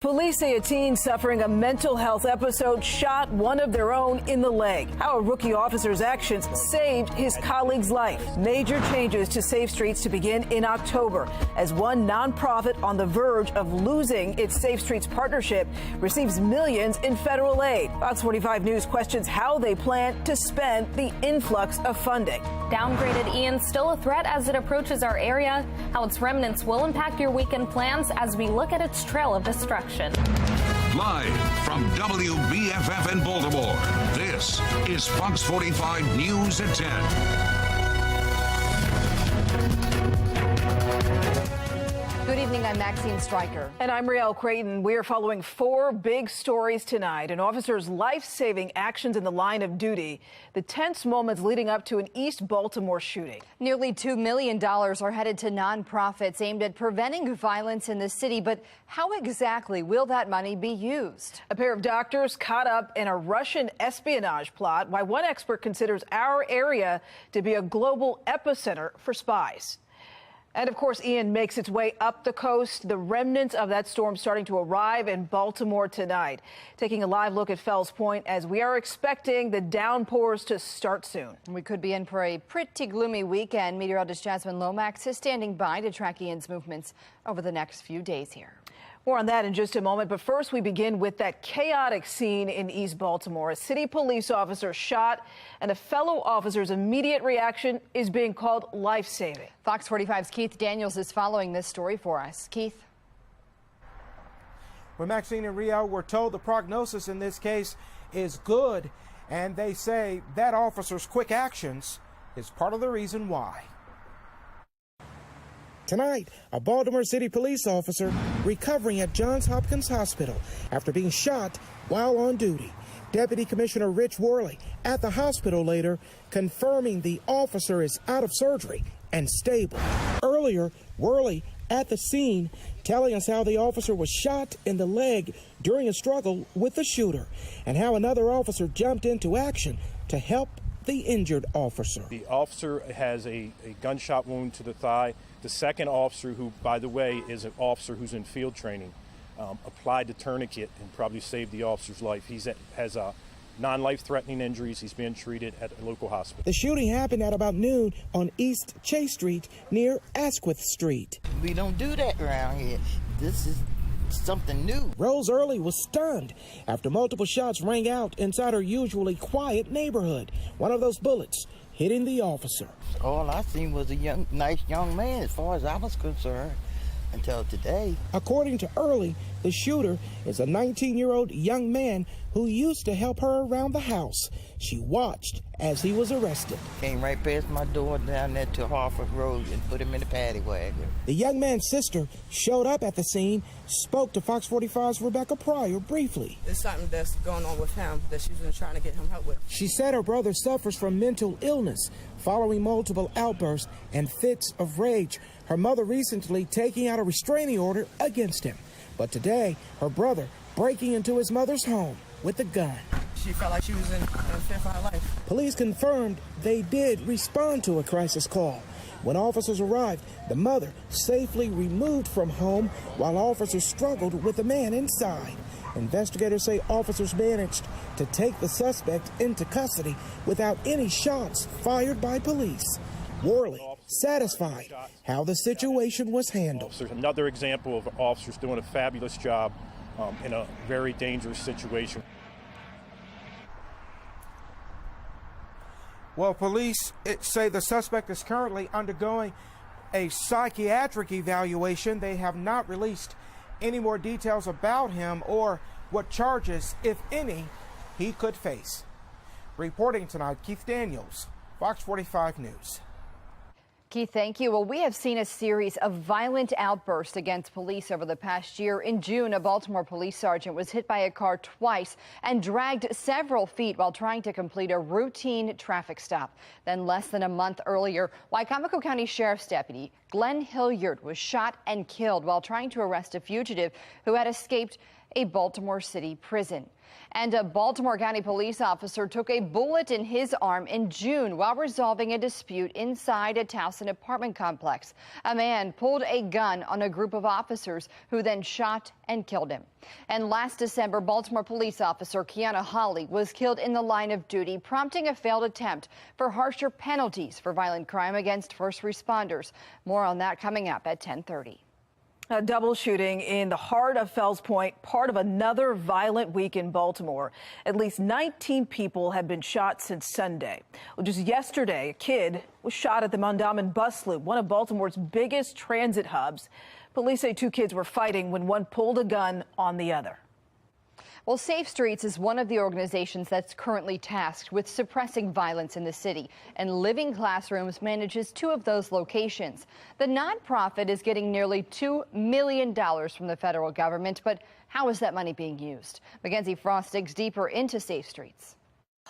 Police say a teen suffering a mental health episode shot one of their own in the leg. How a rookie officer's actions saved his colleague's life. Major changes to Safe Streets to begin in October as one nonprofit on the verge of losing its Safe Streets partnership receives millions in federal aid. Fox 45 News questions how they plan to spend the influx of funding. Downgraded Ian still a threat as it approaches our area. How its remnants will impact your weekend plans as we look at its trail of destruction. Live from WBFF in Baltimore, this is Fox 45 News at 10. Good evening, I'm Maxine Stryker. And I'm Rielle Creighton. We are following four big stories tonight. An officer's life-saving actions in the line of duty, the tense moments leading up to an East Baltimore shooting. Nearly $2 million are headed to nonprofits aimed at preventing violence in the city. But how exactly will that money be used? A pair of doctors caught up in a Russian espionage plot, why one expert considers our area to be a global epicenter for spies. And, of course, Ian makes its way up the coast. The remnants of that storm starting to arrive in Baltimore tonight. Taking a live look at Fells Point as we are expecting the downpours to start soon. We could be in for a pretty gloomy weekend. Meteorologist Jasmine Lomax is standing by to track Ian's movements over the next few days here. More on that in just a moment, but first we begin with that chaotic scene in East Baltimore. A city police officer shot, and a fellow officer's immediate reaction is being called life-saving. Fox 45's Keith Daniels is following this story for us. Keith. Well, Maxine and Rielle, we're told the prognosis in this case is good, and they say that officer's quick actions is part of the reason why. Tonight, a Baltimore City police officer recovering at Johns Hopkins Hospital after being shot while on duty. Deputy Commissioner Rich Worley at the hospital later confirming the officer is out of surgery and stable. Earlier, Worley at the scene telling us how the officer was shot in the leg during a struggle with the shooter and how another officer jumped into action to help the injured officer. The officer has a gunshot wound to the thigh. The second officer, who, by the way, is an officer who's in field training, applied the tourniquet and probably saved the officer's life. He has non-life-threatening injuries. He's being treated at a local hospital. The shooting happened at about noon on East Chase Street near Asquith Street. We don't do that around here. This is something new. Rose Early was stunned after multiple shots rang out inside her usually quiet neighborhood. One of those bullets hitting the officer. All I seen was a nice young man as far as I was concerned until today. According to Early, the shooter is a 19-year-old young man who used to help her around the house. She watched as he was arrested. Came right past my door down there to Harford Road and put him in the paddy wagon. The young man's sister showed up at the scene, spoke to Fox 45's Rebecca Pryor briefly. It's something that's going on with him that she's been trying to get him help with. She said her brother suffers from mental illness following multiple outbursts and fits of rage. Her mother recently taking out a restraining order against him. But today, her brother breaking into his mother's home with a gun. She felt like she was in fear for her life. Police confirmed they did respond to a crisis call. When officers arrived, the mother safely removed from home while officers struggled with the man inside. Investigators say officers managed to take the suspect into custody without any shots fired by police. Worley satisfied how the situation was handled. There's another example of officers doing a fabulous job in a very dangerous situation. Well, police say the suspect is currently undergoing a psychiatric evaluation. They have not released any more details about him or what charges, if any, he could face. Reporting tonight, Keith Daniels, Fox 45 News. Keith, thank you. Well, we have seen a series of violent outbursts against police over the past year. In June, a Baltimore police sergeant was hit by a car twice and dragged several feet while trying to complete a routine traffic stop. Then less than a month earlier, Wycomico County Sheriff's Deputy Glenn Hilliard was shot and killed while trying to arrest a fugitive who had escaped a Baltimore City prison. And a Baltimore County police officer took a bullet in his arm in June while resolving a dispute inside a Towson apartment complex. A man pulled a gun on a group of officers who then shot and killed him. And last December, Baltimore police officer Kiana Hawley was killed in the line of duty, prompting a failed attempt for harsher penalties for violent crime against first responders. More on that coming up at 10:30. A double shooting in the heart of Fells Point, part of another violent week in Baltimore. At least 19 people have been shot since Sunday. Well, just yesterday, a kid was shot at the Mondawmin bus loop, one of Baltimore's biggest transit hubs. Police say two kids were fighting when one pulled a gun on the other. Well, Safe Streets is one of the organizations that's currently tasked with suppressing violence in the city, and Living Classrooms manages two of those locations. The nonprofit is getting nearly $2 million from the federal government, but how is that money being used? Mackenzie Frost digs deeper into Safe Streets.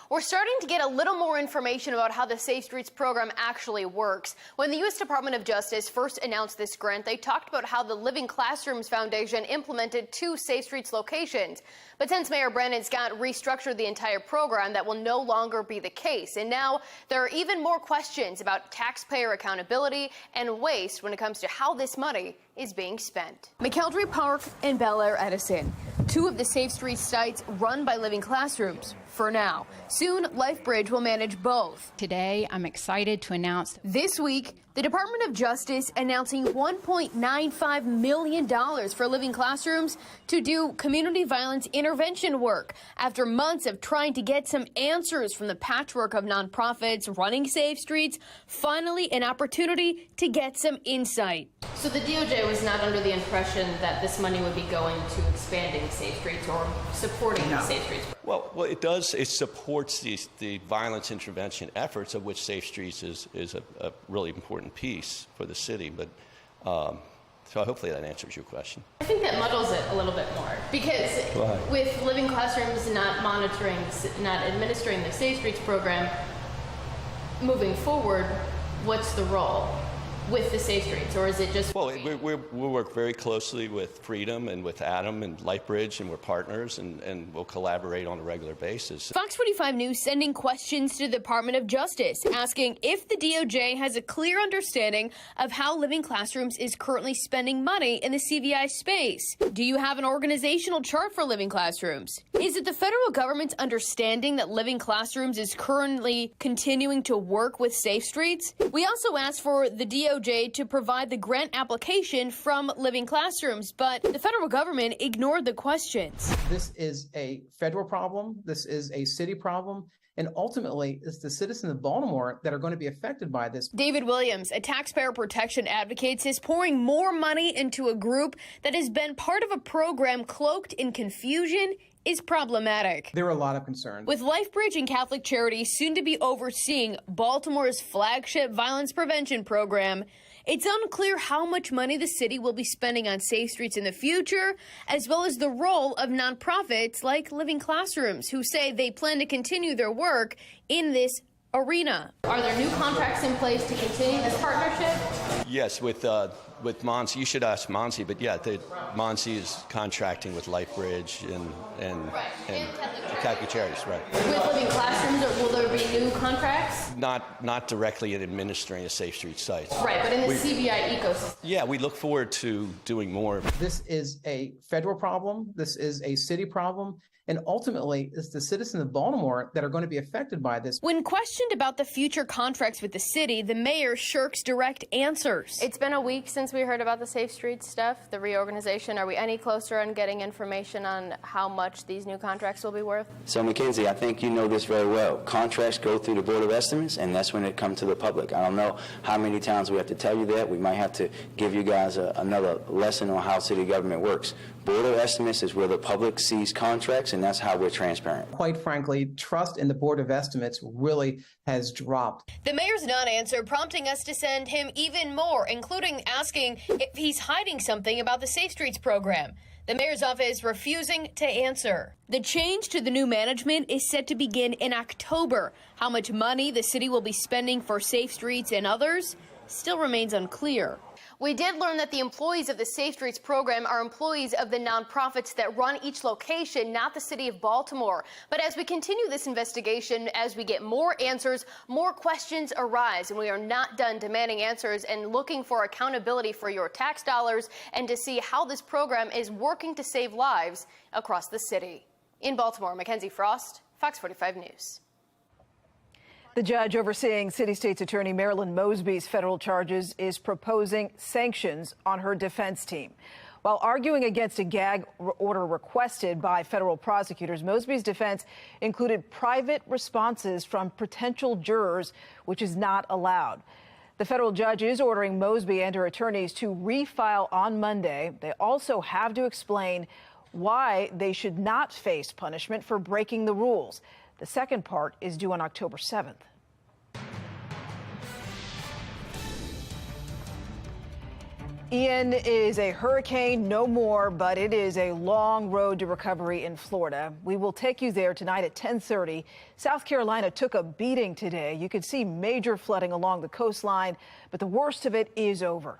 We're starting to get a little more information about how the Safe Streets program actually works. When the U.S. Department of Justice first announced this grant, they talked about how the Living Classrooms Foundation implemented 2 Safe Streets locations. But since Mayor Brandon Scott restructured the entire program, that will no longer be the case. And now there are even more questions about taxpayer accountability and waste when it comes to how this money is being spent. McKeldrey Park and Bel Air Edison, 2 of the Safe Streets sites run by Living Classrooms. For now. Soon, LifeBridge will manage both. Today, I'm excited to announce this week, the Department of Justice announcing $1.95 million for Living Classrooms to do community violence intervention work after months of trying to get some answers from the patchwork of nonprofits running Safe Streets. Finally, an opportunity to get some insight. So the DOJ was not under the impression that this money would be going to expanding Safe Streets or supporting Safe Streets? Well, it does. It supports the violence intervention efforts, of which Safe Streets is a really important piece for the city. But so hopefully that answers your question. I think that muddles it a little bit more because with Living Classrooms not administering the Safe Streets program, moving forward, what's the role with the Safe Streets, or is it just? Well, we work very closely with Freedom and with Adam and LifeBridge, and we're partners, and we'll collaborate on a regular basis. Fox 45 News sending questions to the Department of Justice, asking if the DOJ has a clear understanding of how Living Classrooms is currently spending money in the CVI space. Do you have an organizational chart for Living Classrooms? Is it the federal government's understanding that Living Classrooms is currently continuing to work with Safe Streets? We also asked for the DOJ to provide the grant application from Living Classrooms, but the federal government ignored the questions. This is a federal problem. This is a city problem. And ultimately, it's the citizens of Baltimore that are going to be affected by this. David Williams, a taxpayer protection advocate, is pouring more money into a group that has been part of a program cloaked in confusion is problematic. There are a lot of concerns. With LifeBridge and Catholic Charities soon to be overseeing Baltimore's flagship violence prevention program, it's unclear how much money the city will be spending on Safe Streets in the future, as well as the role of nonprofits like Living Classrooms, who say they plan to continue their work in this arena. Are there new contracts in place to continue this partnership? Yes, with Monsi. You should ask Monsi, but yeah, Monsi is contracting with LifeBridge and Catholic Charities, right? With Living Classrooms, or will there be new contracts? Not directly in administering a Safe Street site. Right, but in the CVI ecosystem. Yeah, we look forward to doing more. This is a federal problem. This is a city problem. And ultimately, it's the citizens of Baltimore that are going to be affected by this. When questioned about the future contracts with the city, the mayor shirks direct answers. It's been a week since we heard about the Safe Streets stuff, the reorganization. Are we any closer on getting information on how much these new contracts will be worth? So, Mackenzie, I think you know this very well. Contracts go through the Board of Estimates, and that's when it comes to the public. I don't know how many times we have to tell you that. We might have to give you guys another lesson on how city government works. Board of Estimates is where the public sees contracts, and that's how we're transparent. Quite frankly, trust in the Board of Estimates really has dropped. The mayor's non-answer prompting us to send him even more, including asking if he's hiding something about the Safe Streets program. The mayor's office refusing to answer. The change to the new management is set to begin in October. How much money the city will be spending for Safe Streets and others still remains unclear. We did learn that the employees of the Safe Streets program are employees of the nonprofits that run each location, not the city of Baltimore. But as we continue this investigation, as we get more answers, more questions arise, and we are not done demanding answers and looking for accountability for your tax dollars and to see how this program is working to save lives across the city. In Baltimore, Mackenzie Frost, Fox 45 News. The judge overseeing City State's Attorney Marilyn Mosby's federal charges is proposing sanctions on her defense team. While arguing against a gag order requested by federal prosecutors, Mosby's defense included private responses from potential jurors, which is not allowed. The federal judge is ordering Mosby and her attorneys to refile on Monday. They also have to explain why they should not face punishment for breaking the rules. The second part is due on October 7th. Ian is a hurricane no more, but it is a long road to recovery in Florida. We will take you there tonight at 10:30. South Carolina took a beating today. You could see major flooding along the coastline, but the worst of it is over.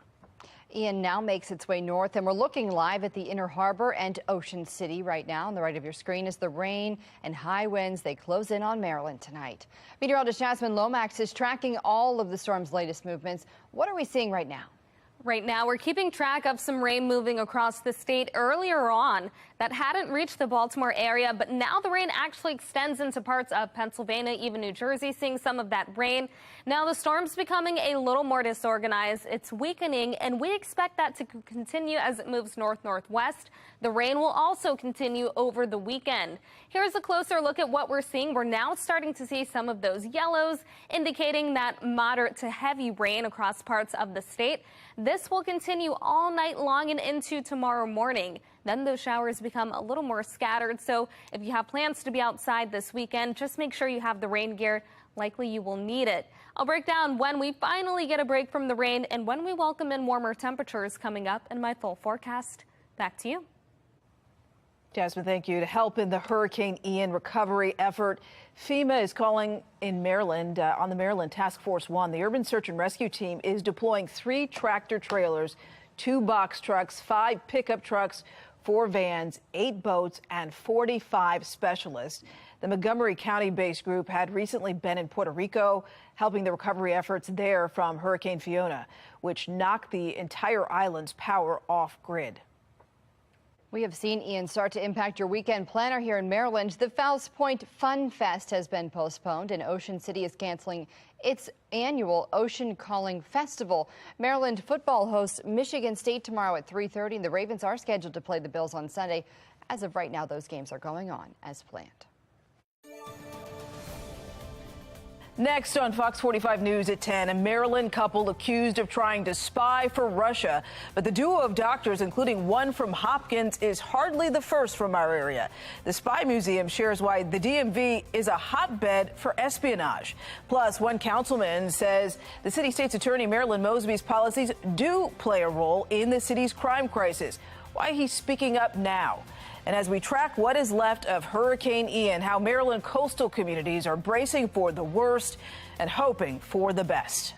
Ian now makes its way north, and we're looking live at the Inner Harbor and Ocean City right now. On the right of your screen is the rain and high winds. They close in on Maryland tonight. Meteorologist Jasmine Lomax is tracking all of the storm's latest movements. What are we seeing right now? Right now, we're keeping track of some rain moving across the state earlier on that hadn't reached the Baltimore area, but now the rain actually extends into parts of Pennsylvania, even New Jersey, seeing some of that rain. Now the storm's becoming a little more disorganized. It's weakening, and we expect that to continue as it moves north-northwest. The rain will also continue over the weekend. Here's a closer look at what we're seeing. We're now starting to see some of those yellows, indicating that moderate to heavy rain across parts of the state. This will continue all night long and into tomorrow morning. Then those showers become a little more scattered. So if you have plans to be outside this weekend, just make sure you have the rain gear. Likely you will need it. I'll break down when we finally get a break from the rain and when we welcome in warmer temperatures coming up in my full forecast. Back to you. Jasmine, thank you. To help in the Hurricane Ian recovery effort, FEMA is calling in Maryland on the Maryland Task Force 1. The Urban Search and Rescue Team is deploying 3 tractor trailers, 2 box trucks, 5 pickup trucks, 4 vans, 8 boats, and 45 specialists. The Montgomery County-based group had recently been in Puerto Rico, helping the recovery efforts there from Hurricane Fiona, which knocked the entire island's power off grid. We have seen Ian start to impact your weekend planner here in Maryland. The Fowles Point Fun Fest has been postponed, and Ocean City is canceling its annual Ocean Calling Festival. Maryland football hosts Michigan State tomorrow at 3:30, and the Ravens are scheduled to play the Bills on Sunday. As of right now, those games are going on as planned. Next on Fox 45 News at 10, a Maryland couple accused of trying to spy for Russia. But the duo of doctors, including one from Hopkins, is hardly the first from our area. The Spy Museum shares why the DMV is a hotbed for espionage. Plus, one councilman says the city state's attorney Marilyn Mosby's policies do play a role in the city's crime crisis. Why he's speaking up now. And as we track what is left of Hurricane Ian, how Maryland coastal communities are bracing for the worst and hoping for the best.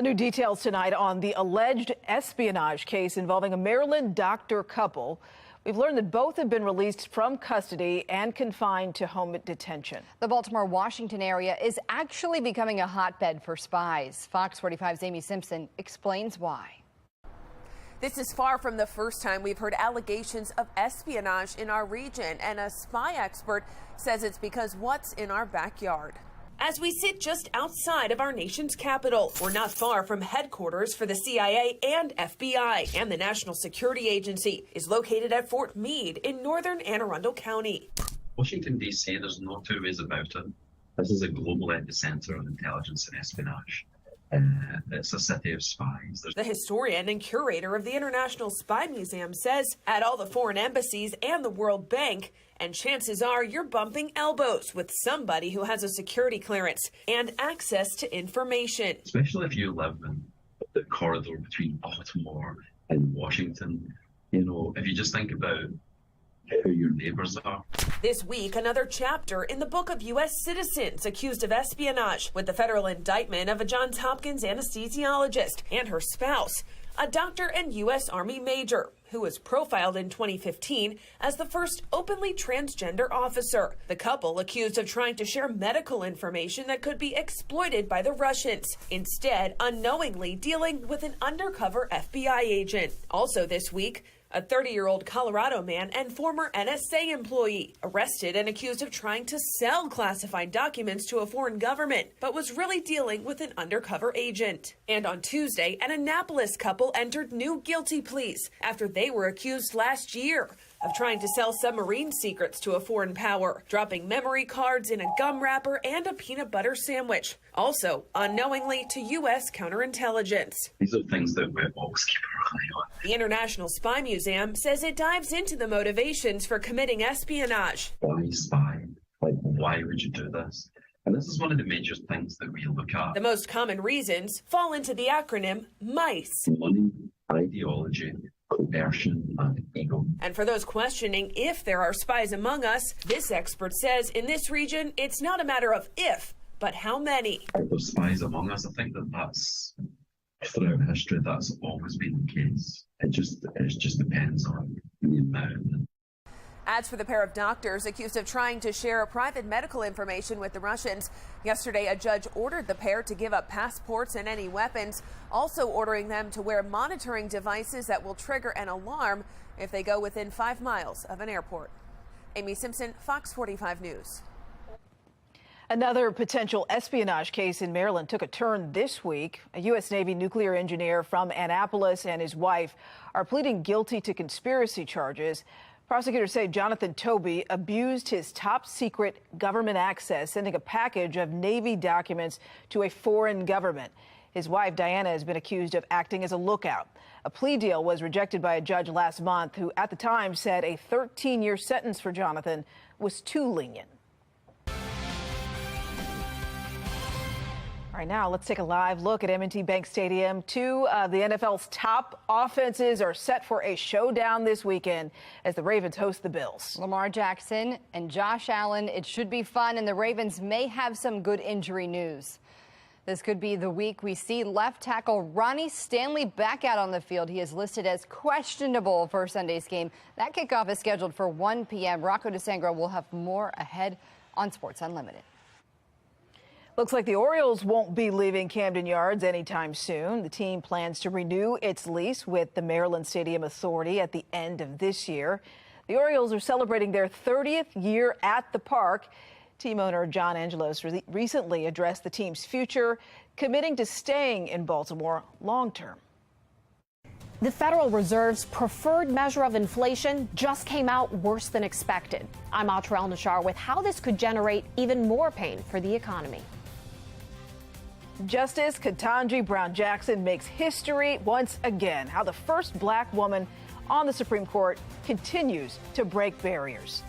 New details tonight on the alleged espionage case involving a Maryland doctor couple. We've learned that both have been released from custody and confined to home detention. The Baltimore-Washington area is actually becoming a hotbed for spies. Fox 45's Amy Simpson explains why. This is far from the first time we've heard allegations of espionage in our region, and a spy expert says it's because what's in our backyard. As we sit just outside of our nation's capital, we're not far from headquarters for the CIA and FBI, and the National Security Agency is located at Fort Meade in northern Anne Arundel County. Washington, D.C., there's no two ways about it. This is a global epicenter of intelligence and espionage. It's a city of spies. The historian and curator of the International Spy Museum says at all the foreign embassies and the World Bank, and chances are you're bumping elbows with somebody who has a security clearance and access to information. Especially if you live in the corridor between Baltimore and Washington. You know, if you just think about who your neighbors are. This week, another chapter in the book of U.S. citizens accused of espionage, with the federal indictment of a Johns Hopkins anesthesiologist and her spouse, a doctor and U.S. Army major, who was profiled in 2015 as the first openly transgender officer. The couple accused of trying to share medical information that could be exploited by the Russians, instead unknowingly dealing with an undercover FBI agent. Also this week, a 30-year-old Colorado man and former NSA employee arrested and accused of trying to sell classified documents to a foreign government, but was really dealing with an undercover agent. And on Tuesday, an Annapolis couple entered new guilty pleas after they were accused last year of trying to sell submarine secrets to a foreign power, dropping memory cards in a gum wrapper and a peanut butter sandwich, also unknowingly to U.S. counterintelligence. These are things that we always keep our eye on. The International Spy Museum says it dives into the motivations for committing espionage. Why spy? Like, why would you do this? And this is one of the major things that we look at. The most common reasons fall into the acronym MICE. Money, ideology, coercion, and ego. And for those questioning if there are spies among us, this expert says in this region, it's not a matter of if, but how many. Are there spies among us? I think that's throughout history, that's always been the case. It just depends on the amount. As for the pair of doctors accused of trying to share private medical information with the Russians, yesterday a judge ordered the pair to give up passports and any weapons, also ordering them to wear monitoring devices that will trigger an alarm if they go within 5 miles of an airport. Amy Simpson, Fox 45 News. Another potential espionage case in Maryland took a turn this week. A U.S. Navy nuclear engineer from Annapolis and his wife are pleading guilty to conspiracy charges. Prosecutors say Jonathan Toby abused his top secret government access, sending a package of Navy documents to a foreign government. His wife, Diana, has been accused of acting as a lookout. A plea deal was rejected by a judge last month who at the time said a 13-year sentence for Jonathan was too lenient. All right, now let's take a live look at M&T Bank Stadium. Two of the NFL's top offenses are set for a showdown this weekend as the Ravens host the Bills. Lamar Jackson and Josh Allen. It should be fun, and the Ravens may have some good injury news. This could be the week we see left tackle Ronnie Stanley back out on the field. He is listed as questionable for Sunday's game. That kickoff is scheduled for 1 p.m. Rocco DeSangro will have more ahead on Sports Unlimited. Looks like the Orioles won't be leaving Camden Yards anytime soon. The team plans to renew its lease with the Maryland Stadium Authority at the end of this year. The Orioles are celebrating their 30th year at the park. Team owner John Angelos recently addressed the team's future, committing to staying in Baltimore long term. The Federal Reserve's preferred measure of inflation just came out worse than expected. I'm Atrell Nashar with how this could generate even more pain for the economy. Justice Ketanji Brown Jackson makes history once again. How the first black woman on the Supreme Court continues to break barriers.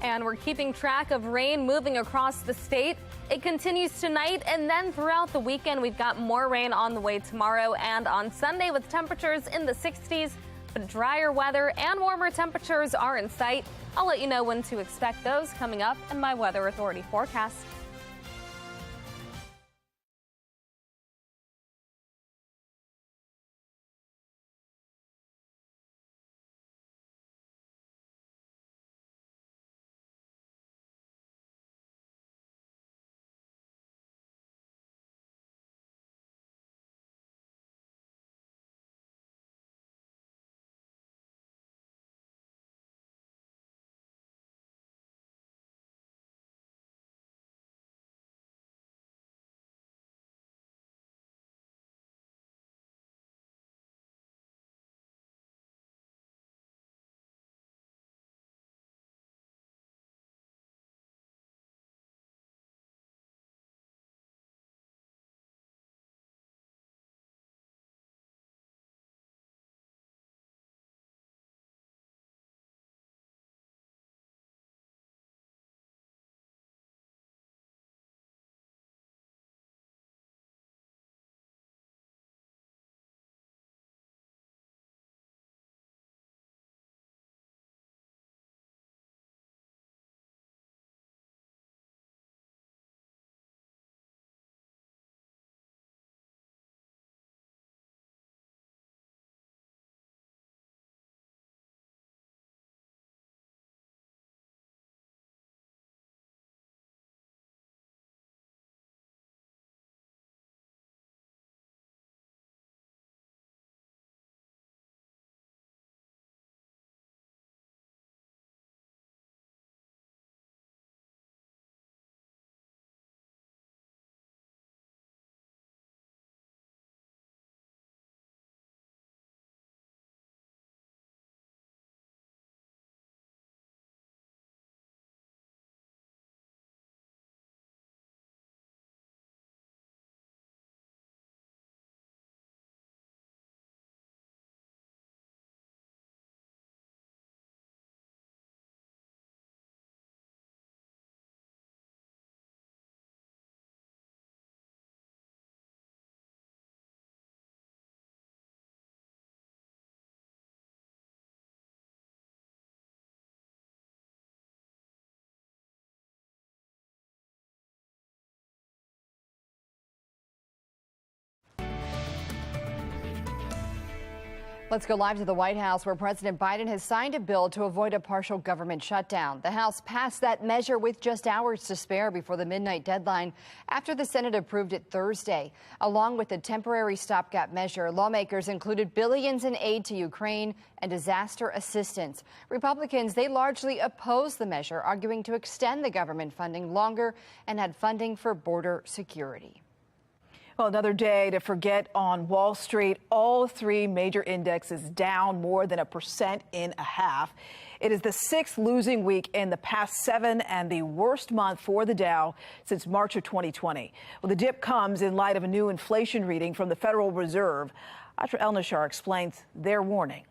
And we're keeping track of rain moving across the state. It continues tonight and then throughout the weekend. We've got more rain on the way tomorrow and on Sunday with temperatures in the 60s. But drier weather and warmer temperatures are in sight. I'll let you know when to expect those coming up in my Weather Authority forecast. Let's go live to the White House, where President Biden has signed a bill to avoid a partial government shutdown. The House passed that measure with just hours to spare before the midnight deadline after the Senate approved it Thursday. Along with the temporary stopgap measure, lawmakers included billions in aid to Ukraine and disaster assistance. Republicans, they largely opposed the measure, arguing to extend the government funding longer and add funding for border security. Well, another day to forget on Wall Street. All three major indexes down more than 1.5%. It is the sixth losing week in the past 7 and the worst month for the Dow since March of 2020. Well, the dip comes in light of a new inflation reading from the Federal Reserve. Atra El-Nashar explains their warning.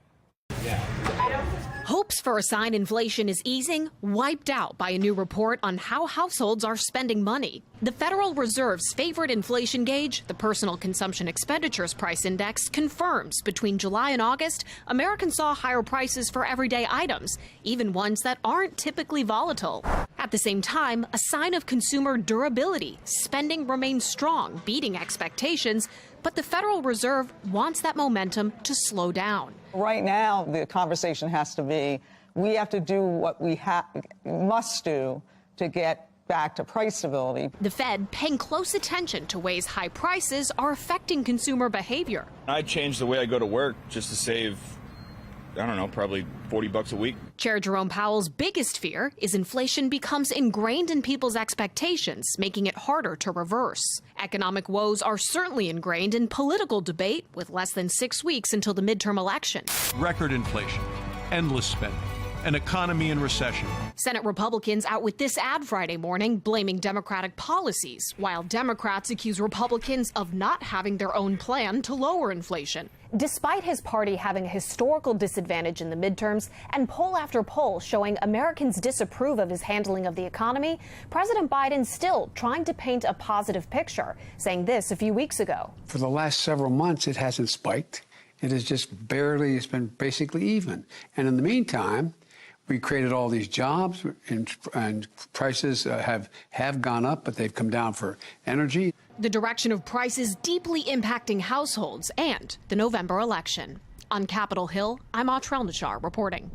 Hopes for a sign inflation is easing wiped out by a new report on how households are spending money. The Federal Reserve's favorite inflation gauge, the Personal Consumption Expenditures Price Index, confirms between July and August, Americans saw higher prices for everyday items, even ones that aren't typically volatile. At the same time, a sign of consumer durability. Spending remains strong, beating expectations, but the Federal Reserve wants that momentum to slow down. Right now, the conversation has to be, we have to do what we must do to get back to price stability. The Fed paying close attention to ways high prices are affecting consumer behavior. I changed the way I go to work just to save, I don't know, probably $40 a week. Chair Jerome Powell's biggest fear is inflation becomes ingrained in people's expectations, making it harder to reverse. Economic woes are certainly ingrained in political debate with less than 6 weeks until the midterm election. Record inflation, endless spending, an economy in recession. Senate Republicans out with this ad Friday morning, blaming Democratic policies, while Democrats accuse Republicans of not having their own plan to lower inflation. Despite his party having a historical disadvantage in the midterms and poll after poll showing Americans disapprove of his handling of the economy, President Biden still trying to paint a positive picture, saying this a few weeks ago. For the last several months, it hasn't spiked. It has just barely, it's been basically even. And in the meantime, we created all these jobs, and prices have gone up, but they've come down for energy. The direction of prices deeply impacting households and the November election. On Capitol Hill, I'm Atra El-Nashar reporting.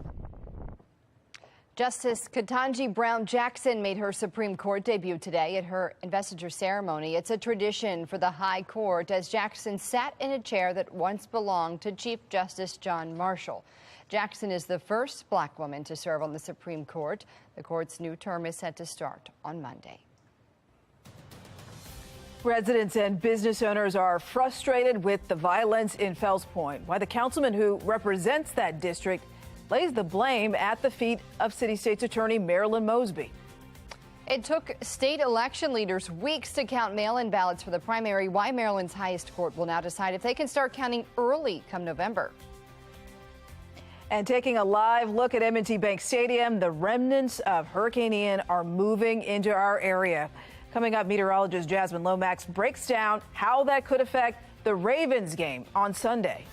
Justice Ketanji Brown Jackson made her Supreme Court debut today at her investiture ceremony. It's a tradition for the High Court as Jackson sat in a chair that once belonged to Chief Justice John Marshall. Jackson is the first black woman to serve on the Supreme Court. The court's new term is set to start on Monday. Residents and business owners are frustrated with the violence in Fells Point. Why the councilman who represents that district lays the blame at the feet of City State's Attorney Marilyn Mosby. It took state election leaders weeks to count mail-in ballots for the primary. Why Maryland's highest court will now decide if they can start counting early come November. And taking a live look at M&T Bank Stadium, the remnants of Hurricane Ian are moving into our area. Coming up, meteorologist Jasmine Lomax breaks down how that could affect the Ravens game on Sunday.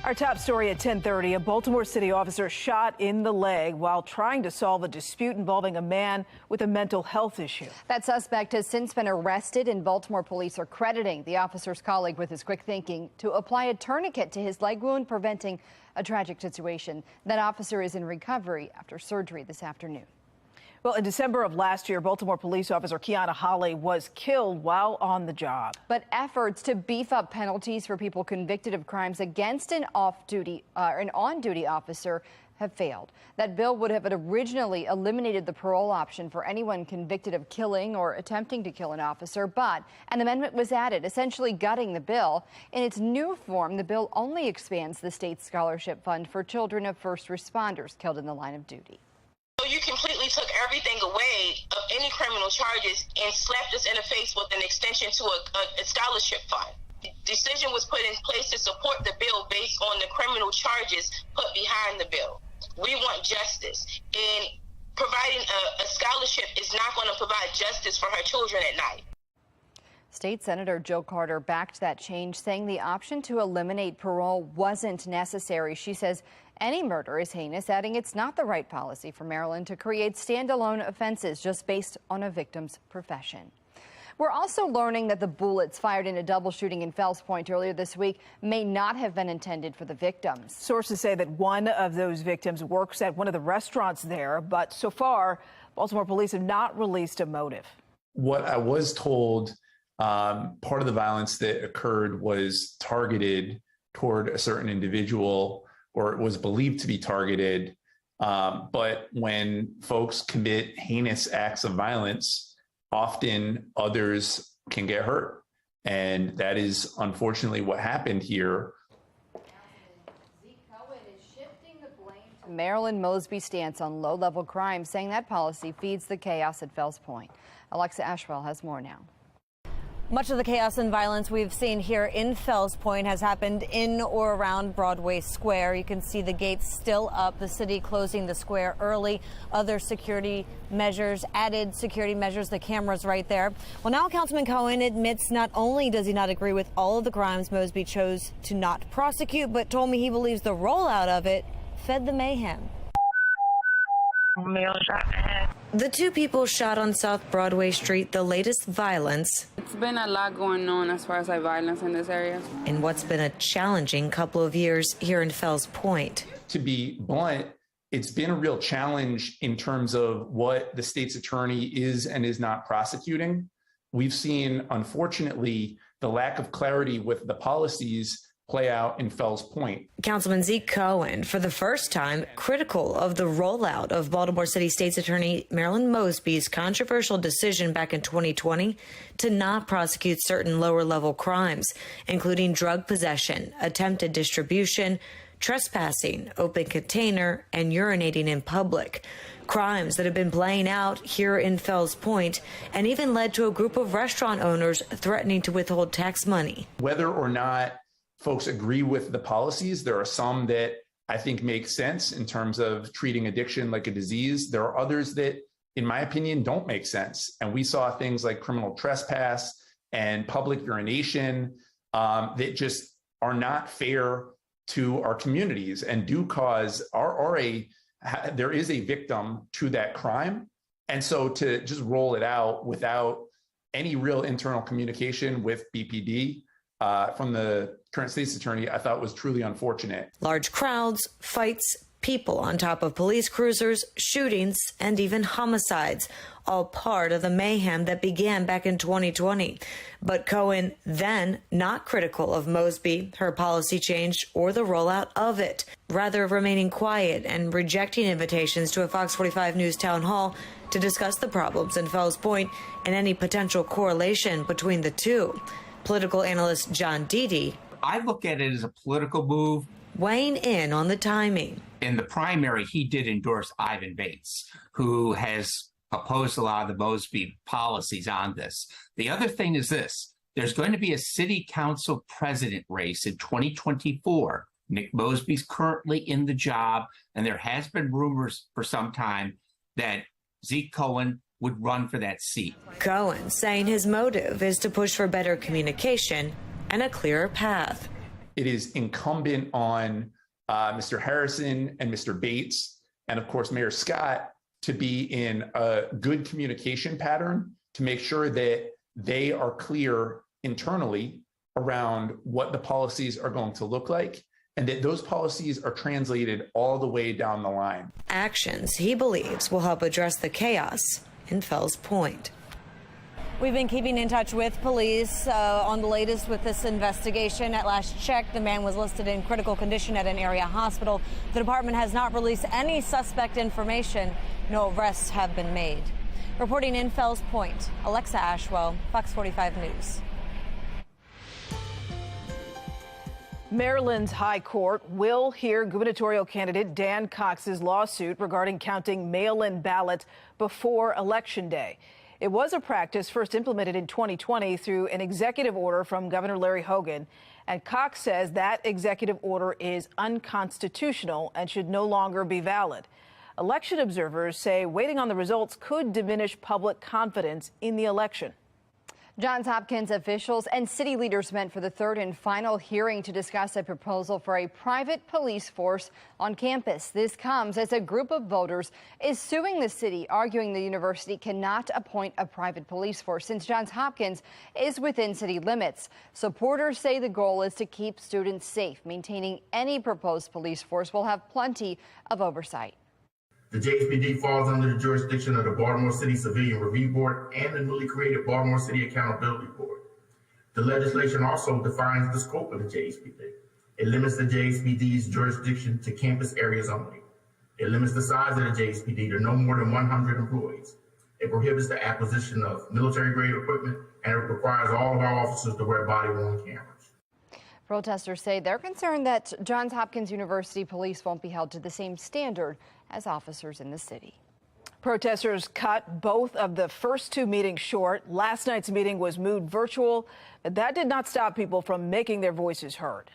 Our top story at 10:30, a Baltimore City officer shot in the leg while trying to solve a dispute involving a man with a mental health issue. That suspect has since been arrested, and Baltimore police are crediting the officer's colleague with his quick thinking to apply a tourniquet to his leg wound, preventing a tragic situation. That officer is in recovery after surgery this afternoon. Well, in December of last year, Baltimore police officer Kiana Holly was killed while on the job. But efforts to beef up penalties for people convicted of crimes against an on-duty officer have failed. That bill would have originally eliminated the parole option for anyone convicted of killing or attempting to kill an officer, but an amendment was added, essentially gutting the bill. In its new form, the bill only expands the state's scholarship fund for children of first responders killed in the line of duty. So you completely took everything away of any criminal charges and slapped us in the face with an extension to a scholarship fund. The decision was put in place to support the bill based on the criminal charges put behind the bill. We want justice, and providing a scholarship is not going to provide justice for her children at night. State Senator Jill Carter backed that change, saying the option to eliminate parole wasn't necessary. She says any murder is heinous, adding it's not the right policy for Maryland to create standalone offenses just based on a victim's profession. We're also learning that the bullets fired in a double shooting in Fells Point earlier this week may not have been intended for the victims. Sources say that one of those victims works at one of the restaurants there, but so far, Baltimore police have not released a motive. What I was told, part of the violence that occurred was targeted toward a certain individual, or it was believed to be targeted. But when folks commit heinous acts of violence, often others can get hurt. And that is unfortunately what happened here. Marilyn Mosby's stance on low-level crime, saying that policy feeds the chaos at Fells Point. Alexa Ashwell has more now. Much of the chaos and violence we've seen here in Fells Point has happened in or around Broadway Square. You can see the gates still up, the city closing the square early. Other security measures, added security measures, the cameras right there. Well, now Councilman Cohen admits not only does he not agree with all of the crimes Mosby chose to not prosecute, but told me he believes the rollout of it fed the mayhem. The two people shot on South Broadway Street, the latest violence. It's been a lot going on as far as violence in this area. In what's been a challenging couple of years here in Fells Point. To be blunt, it's been a real challenge in terms of what the state's attorney is and is not prosecuting. We've seen, unfortunately, the lack of clarity with the policies play out in Fells Point. Councilman Zeke Cohen, for the first time, critical of the rollout of Baltimore City State's Attorney Marilyn Mosby's controversial decision back in 2020 to not prosecute certain lower-level crimes, including drug possession, attempted distribution, trespassing, open container, and urinating in public. Crimes that have been playing out here in Fells Point and even led to a group of restaurant owners threatening to withhold tax money. Whether or not folks agree with the policies, there are some that I think make sense in terms of treating addiction like a disease. There are others that, in my opinion, don't make sense. And we saw things like criminal trespass and public urination that just are not fair to our communities and do cause there is a victim to that crime. And so to just roll it out without any real internal communication with BPD from the current state's attorney, I thought was truly unfortunate. Large crowds, fights, people on top of police cruisers, shootings, and even homicides, all part of the mayhem that began back in 2020. But Cohen, then not critical of Mosby, her policy change, or the rollout of it, rather remaining quiet and rejecting invitations to a Fox 45 News town hall to discuss the problems in Fells Point and any potential correlation between the two. Political analyst John Dede, I look at it as a political move. Weighing in on the timing. In the primary, he did endorse Ivan Bates, who has opposed a lot of the Mosby policies on this. The other thing is this. There's going to be a city council president race in 2024. Nick Mosby's currently in the job, and there has been rumors for some time that Zeke Cohen would run for that seat. Cohen saying his motive is to push for better communication and a clearer path. it is incumbent on Mr. Harrison and Mr. Bates, and of course, Mayor Scott, to be in a good communication pattern to make sure that they are clear internally around what the policies are going to look like, and that those policies are translated all the way down the line. Actions he believes will help address the chaos in Fells Point. We've been keeping in touch with police on the latest with this investigation. At last check, the man was listed in critical condition at an area hospital. The department has not released any suspect information. No arrests have been made. Reporting in Fells Point, Alexa Ashwell, Fox 45 News. Maryland's High Court will hear gubernatorial candidate Dan Cox's lawsuit regarding counting mail-in ballots before Election Day. It was a practice first implemented in 2020 through an executive order from Governor Larry Hogan, and Cox says that executive order is unconstitutional and should no longer be valid. Election observers say waiting on the results could diminish public confidence in the election. Johns Hopkins officials and city leaders met for the third and final hearing to discuss a proposal for a private police force on campus. This comes as a group of voters is suing the city, arguing the university cannot appoint a private police force since Johns Hopkins is within city limits. Supporters say the goal is to keep students safe. Maintaining any proposed police force will have plenty of oversight. The JHPD falls under the jurisdiction of the Baltimore City Civilian Review Board and the newly created Baltimore City Accountability Board. The legislation also defines the scope of the JHPD. It limits the JHPD's jurisdiction to campus areas only. It limits the size of the JHPD to no more than 100 employees. It prohibits the acquisition of military-grade equipment, and it requires all of our officers to wear body-worn cameras. Protesters say they're concerned that Johns Hopkins University police won't be held to the same standard as officers in the city. Protesters cut both of the first two meetings short. Last night's meeting was moved virtual, but that did not stop people from making their voices heard.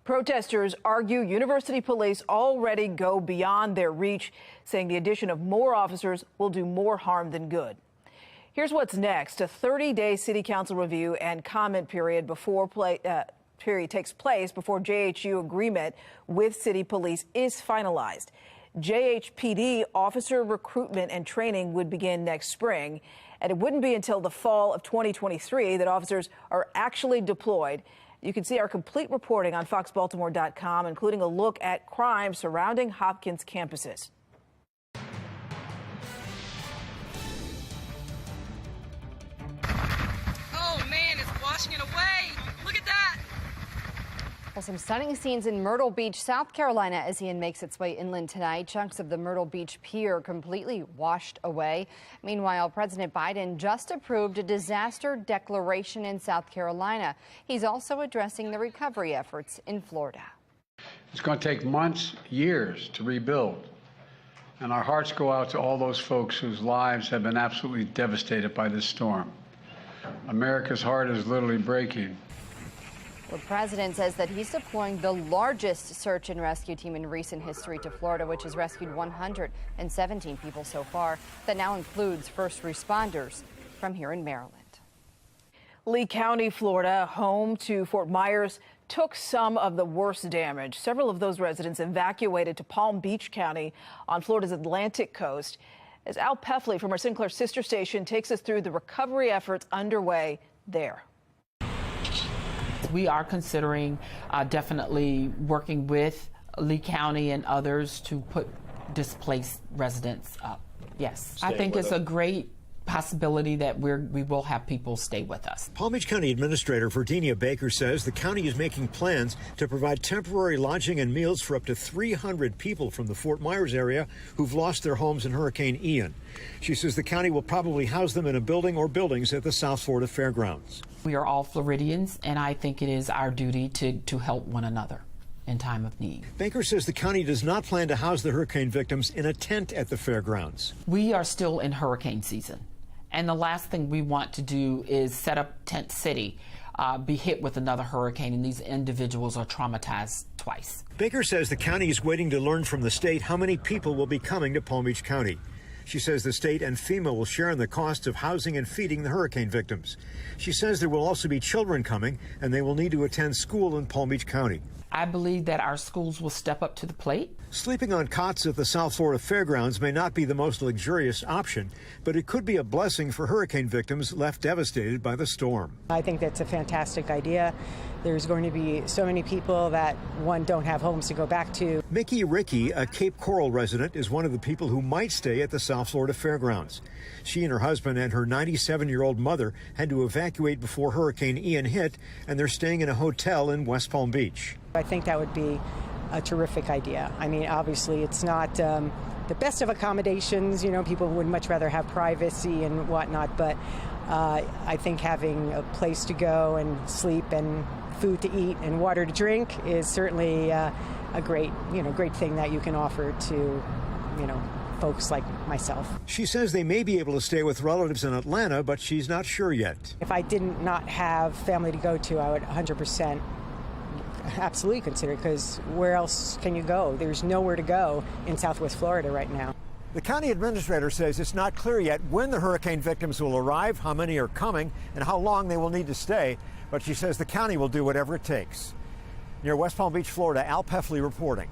Protesters argue university police already go beyond their reach, saying the addition of more officers will do more harm than good. Here's what's next. A 30-day city council review and comment period takes place before JHU agreement with city police is finalized. JHPD officer recruitment and training would begin next spring, and it wouldn't be until the fall of 2023 that officers are actually deployed. You can see our complete reporting on foxbaltimore.com, including a look at crime surrounding Hopkins campuses. It away. Look at that. Well, some stunning scenes in Myrtle Beach, South Carolina, as Ian makes its way inland tonight. Chunks of the Myrtle Beach pier completely washed away. Meanwhile, President Biden just approved a disaster declaration in South Carolina. He's also addressing the recovery efforts in Florida. It's going to take months, years to rebuild. And our hearts go out to all those folks whose lives have been absolutely devastated by this storm. America's heart is literally breaking. The president says that he's deploying the largest search and rescue team in recent history to Florida, which has rescued 117 people so far. That now includes first responders from here in Maryland. Lee County, Florida, home to Fort Myers, took some of the worst damage. Several of those residents evacuated to Palm Beach County on Florida's Atlantic coast. As Al Peffley from our Sinclair sister station takes us through the recovery efforts underway there. We are considering definitely working with Lee County and others to put displaced residents up. Yes, I think it's a great possibility that we will have people stay with us. Palm Beach County Administrator Virginia Baker says the county is making plans to provide temporary lodging and meals for up to 300 people from the Fort Myers area who've lost their homes in Hurricane Ian. She says the county will probably house them in a building or buildings at the South Florida Fairgrounds. We are all Floridians, and I think it is our duty to help one another in time of need. Baker says the county does not plan to house the hurricane victims in a tent at the fairgrounds. We are still in hurricane season. And the last thing we want to do is set up Tent City, be hit with another hurricane, and these individuals are traumatized twice. Baker says the county is waiting to learn from the state how many people will be coming to Palm Beach County. She says the state and FEMA will share in the cost of housing and feeding the hurricane victims. She says there will also be children coming, and they will need to attend school in Palm Beach County. I believe that our schools will step up to the plate. Sleeping on cots at the South Florida Fairgrounds may not be the most luxurious option, but it could be a blessing for hurricane victims left devastated by the storm. I think that's a fantastic idea. There's going to be so many people that, one, don't have homes to go back to. Mickey Rickey, a Cape Coral resident, is one of the people who might stay at the South Florida Fairgrounds. She and her husband and her 97-year-old mother had to evacuate before Hurricane Ian hit, and they're staying in a hotel in West Palm Beach. I think that would be a terrific idea. I mean, obviously, it's not the best of accommodations. You know, people would much rather have privacy and whatnot, but I think having a place to go and sleep and food to eat and water to drink is certainly a great thing that you can offer to, folks like myself. She says they may be able to stay with relatives in Atlanta, but she's not sure yet. If I did not have family to go to, I would 100% absolutely consider it, because where else can you go? There's nowhere to go in Southwest Florida right now. The county administrator says it's not clear yet when the hurricane victims will arrive, how many are coming, and how long they will need to stay, but she says the county will do whatever it takes. Near West Palm Beach, Florida, Al Peffley reporting.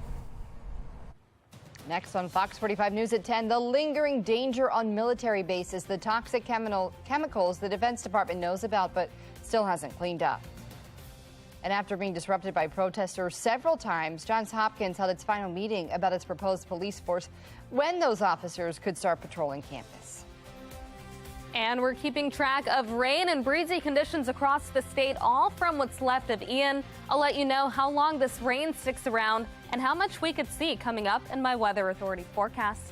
Next on Fox 45 News at 10, the lingering danger on military bases, the toxic chemicals the Defense Department knows about but still hasn't cleaned up. And after being disrupted by protesters several times, Johns Hopkins held its final meeting about its proposed police force, when those officers could start patrolling campus. And we're keeping track of rain and breezy conditions across the state, all from what's left of Ian. I'll let you know how long this rain sticks around and how much we could see coming up in my Weather Authority forecast.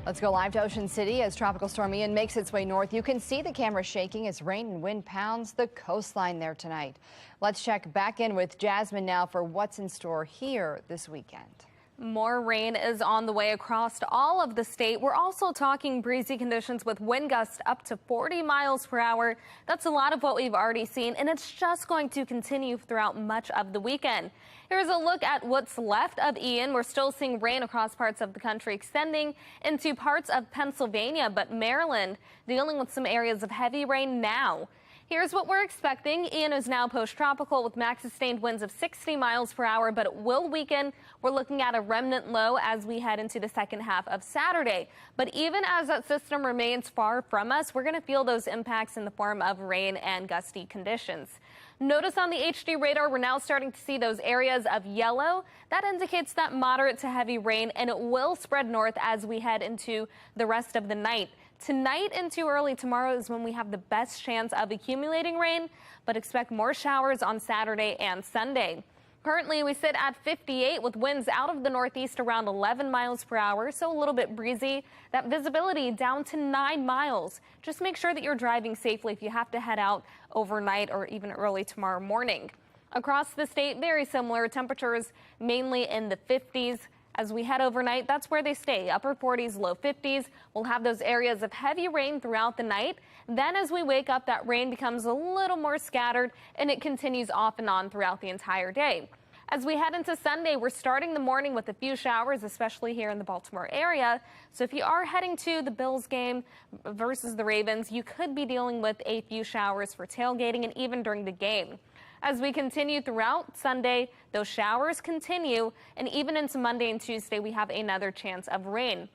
Let's go live to Ocean City as Tropical Storm Ian makes its way north. You can see the camera shaking as rain and wind pounds the coastline there tonight. Let's check back in with Jasmine now for what's in store here this weekend. More rain is on the way across all of the state. We're also talking breezy conditions with wind gusts up to 40 miles per hour. That's a lot of what we've already seen, and it's just going to continue throughout much of the weekend. Here's a look at what's left of Ian. We're still seeing rain across parts of the country, extending into parts of Pennsylvania, but Maryland dealing with some areas of heavy rain now. Here's what we're expecting. Ian is now post-tropical with max sustained winds of 60 miles per hour, but it will weaken. We're looking at a remnant low as we head into the second half of Saturday. But even as that system remains far from us, we're going to feel those impacts in the form of rain and gusty conditions. Notice on the HD radar, we're now starting to see those areas of yellow. That indicates that moderate to heavy rain, and it will spread north as we head into the rest of the night. Tonight into early tomorrow is when we have the best chance of accumulating rain, but expect more showers on Saturday and Sunday. Currently, we sit at 58 with winds out of the northeast around 11 miles per hour, so a little bit breezy. That visibility down to 9 miles. Just make sure that you're driving safely if you have to head out overnight or even early tomorrow morning. Across the state, very similar temperatures, mainly in the 50s. As we head overnight, that's where they stay, upper 40s, low 50s. We'll have those areas of heavy rain throughout the night. Then as we wake up, that rain becomes a little more scattered, and it continues off and on throughout the entire day. As we head into Sunday, we're starting the morning with a few showers, especially here in the Baltimore area. So if you are heading to the Bills game versus the Ravens, you could be dealing with a few showers for tailgating and even during the game. As we continue throughout Sunday, those showers continue, and even into Monday and Tuesday, we have another chance of rain.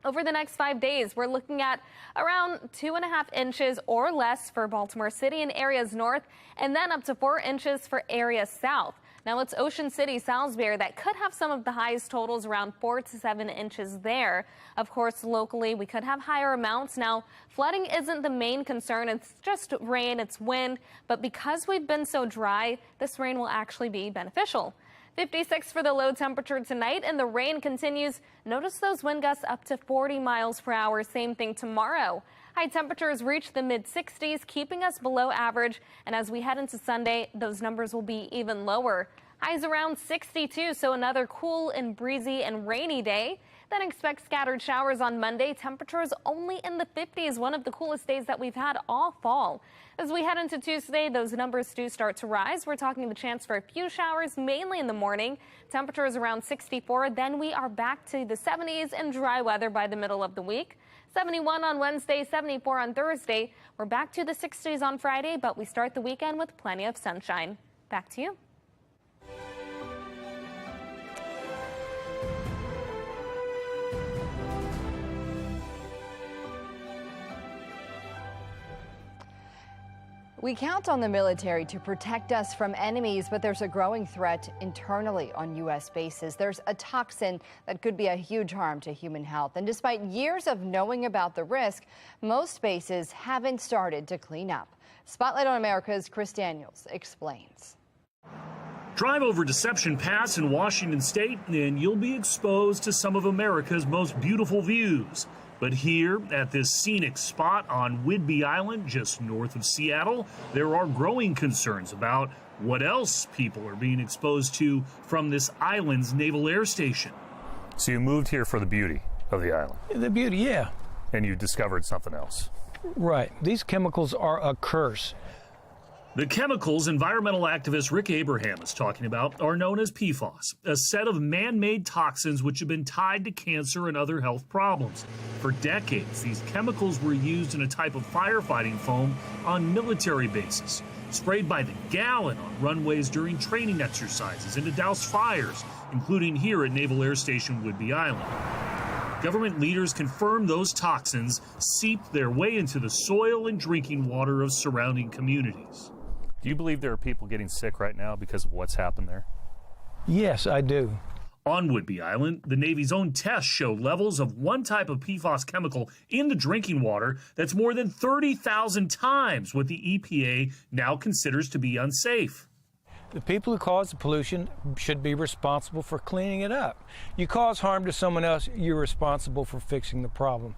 Over the next 5 days, we're looking at around 2.5 inches or less for Baltimore City and areas north, and then up to 4 inches for areas south. Now it's Ocean City, Salisbury that could have some of the highest totals, around 4 to 7 inches there. Of course, locally, we could have higher amounts. Now, flooding isn't the main concern. It's just rain, it's wind. But because we've been so dry, this rain will actually be beneficial. 56 for the low temperature tonight, and the rain continues. Notice those wind gusts up to 40 miles per hour. Same thing tomorrow. High temperatures reach the mid-60s, keeping us below average. And as we head into Sunday, those numbers will be even lower. Highs around 62, so another cool and breezy and rainy day. Then expect scattered showers on Monday. Temperatures only in the 50s, one of the coolest days that we've had all fall. As we head into Tuesday, those numbers do start to rise. We're talking the chance for a few showers, mainly in the morning. Temperatures around 64. Then we are back to the 70s and dry weather by the middle of the week. 71 on Wednesday, 74 on Thursday. We're back to the 60s on Friday, but we start the weekend with plenty of sunshine. Back to you. We count on the military to protect us from enemies, but there's a growing threat internally on U.S. bases. There's a toxin that could be a huge harm to human health. And despite years of knowing about the risk, most bases haven't started to clean up. Spotlight on America's Chris Daniels explains. Drive over Deception Pass in Washington State, and you'll be exposed to some of America's most beautiful views. But here, at this scenic spot on Whidbey Island, just north of Seattle, there are growing concerns about what else people are being exposed to from this island's naval air station. So you moved here for the beauty of the island? The beauty, yeah. And you discovered something else? Right. These chemicals are a curse. The chemicals environmental activist Rick Abraham is talking about are known as PFAS, a set of man-made toxins which have been tied to cancer and other health problems. For decades, these chemicals were used in a type of firefighting foam on military bases, sprayed by the gallon on runways during training exercises and to douse fires, including here at Naval Air Station Whidbey Island. Government leaders confirm those toxins seeped their way into the soil and drinking water of surrounding communities. Do you believe there are people getting sick right now because of what's happened there? Yes, I do. On Whidbey Island, the Navy's own tests show levels of one type of PFAS chemical in the drinking water that's more than 30,000 times what the EPA now considers to be unsafe. The people who cause the pollution should be responsible for cleaning it up. You cause harm to someone else, you're responsible for fixing the problem.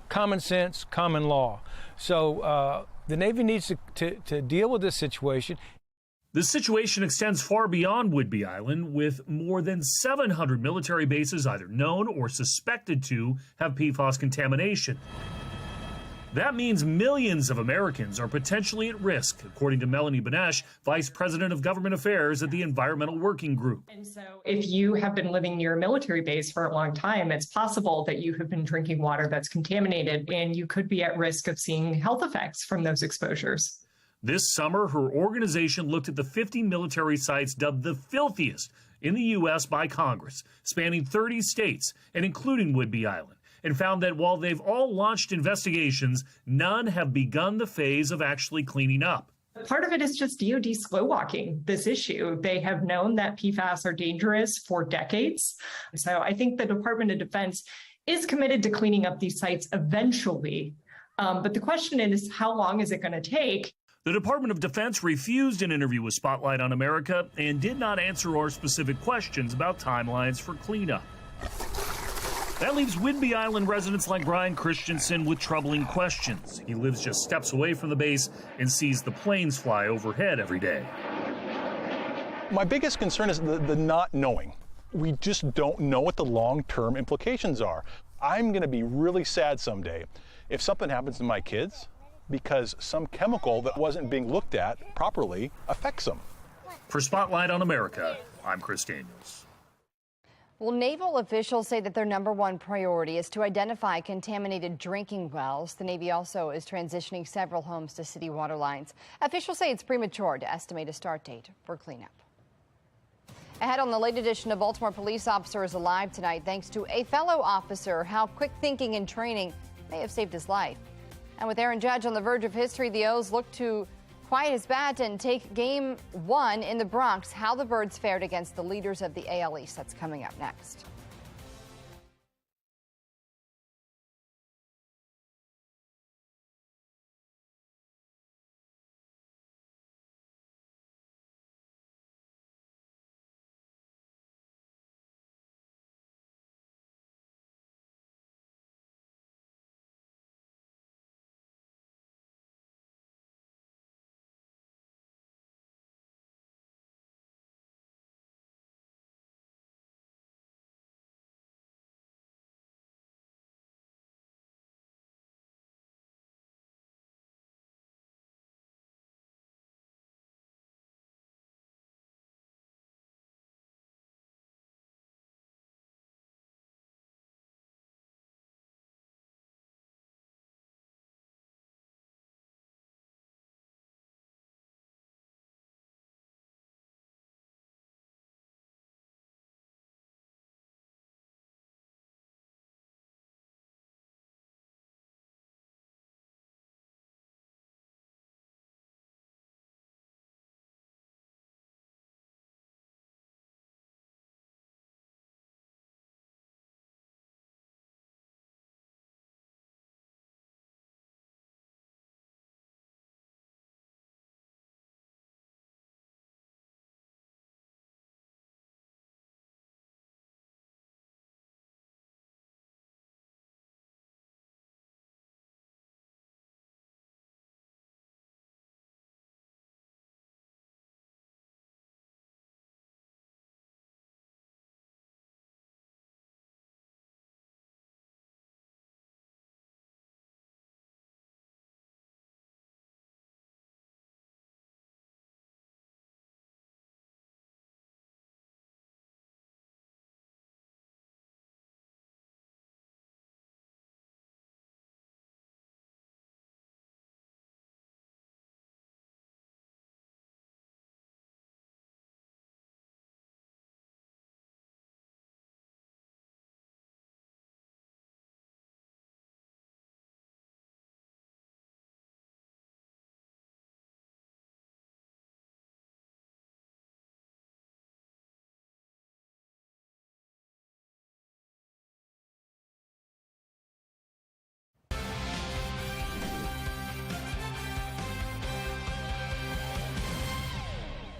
Common sense, common law. So the Navy needs to deal with this situation. This situation extends far beyond Whidbey Island, with more than 700 military bases either known or suspected to have PFAS contamination. That means millions of Americans are potentially at risk, according to Melanie Benesh, Vice President of Government Affairs at the Environmental Working Group. And so if you have been living near a military base for a long time, it's possible that you have been drinking water that's contaminated, and you could be at risk of seeing health effects from those exposures. This summer, her organization looked at the 50 military sites dubbed the filthiest in the U.S. by Congress, spanning 30 states and including Whidbey Island, and found that while they've all launched investigations, none have begun the phase of actually cleaning up. Part of it is just DoD slow walking this issue. They have known that PFAS are dangerous for decades. So I think the Department of Defense is committed to cleaning up these sites eventually. But the question is, how long is it going to take? The Department of Defense refused an interview with Spotlight on America and did not answer our specific questions about timelines for cleanup. That leaves Whidbey Island residents like Brian Christensen with troubling questions. He lives just steps away from the base and sees the planes fly overhead every day. My biggest concern is the not knowing. We just don't know what the long-term implications are. I'm going to be really sad someday if something happens to my kids because some chemical that wasn't being looked at properly affects them. For Spotlight on America, I'm Chris Daniels. Well, naval officials say that their #1 priority is to identify contaminated drinking wells. The Navy also is transitioning several homes to city water lines. Officials say it's premature to estimate a start date for cleanup. Ahead on the late edition, a Baltimore police officer is alive tonight thanks to a fellow officer. How quick thinking and training may have saved his life. And with Aaron Judge on the verge of history, the O's look to quiet his bat and take Game 1 in the Bronx. How the Birds fared against the leaders of the AL East. That's coming up next.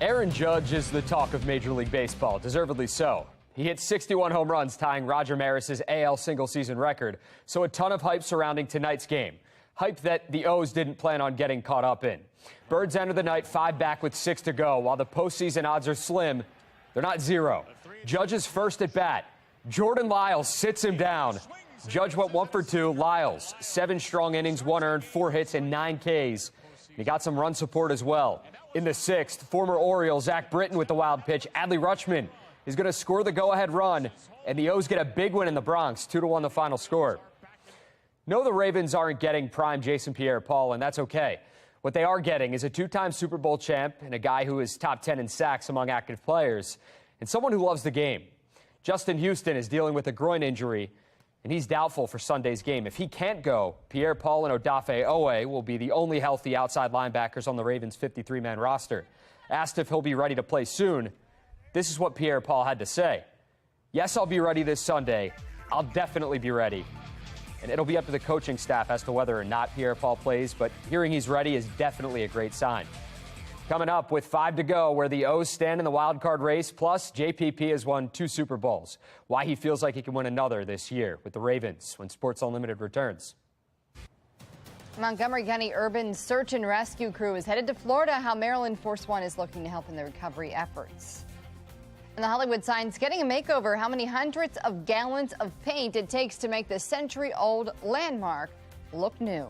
Aaron Judge is the talk of Major League Baseball, deservedly so. He hit 61 home runs, tying Roger Maris's AL single-season record, so a ton of hype surrounding tonight's game. Hype that the O's didn't plan on getting caught up in. Birds enter the night 5 back with 6 to go. While the postseason odds are slim, they're not 0. Judge's first at bat. Jordan Lyles sits him down. Judge went 1 for 2. Lyles, 7 strong innings, 1 earned, 4 hits, and 9 Ks. He got some run support as well. In the 6th, former Oriole Zach Britton with the wild pitch. Adley Rutschman is going to score the go-ahead run, and the O's get a big win in the Bronx, 2-1 the final score. No, the Ravens aren't getting prime Jason Pierre-Paul, and that's okay. What they are getting is a 2-time Super Bowl champ and a guy who is top 10 in sacks among active players, and someone who loves the game. Justin Houston is dealing with a groin injury, and he's doubtful for Sunday's game. If he can't go, Pierre-Paul and Odafe Owe will be the only healthy outside linebackers on the Ravens' 53-man roster. Asked if he'll be ready to play soon, this is what Pierre-Paul had to say. Yes, I'll be ready this Sunday. I'll definitely be ready. And it'll be up to the coaching staff as to whether or not Pierre-Paul plays, but hearing he's ready is definitely a great sign. Coming up with 5 to go, where the O's stand in the wild card race, plus JPP has won 2 Super Bowls. Why he feels like he can win another this year with the Ravens when Sports Unlimited returns. Montgomery County Urban Search and Rescue Crew is headed to Florida. How Maryland Force One is looking to help in the recovery efforts. And the Hollywood sign's getting a makeover. How many hundreds of gallons of paint it takes to make the century-old landmark look new.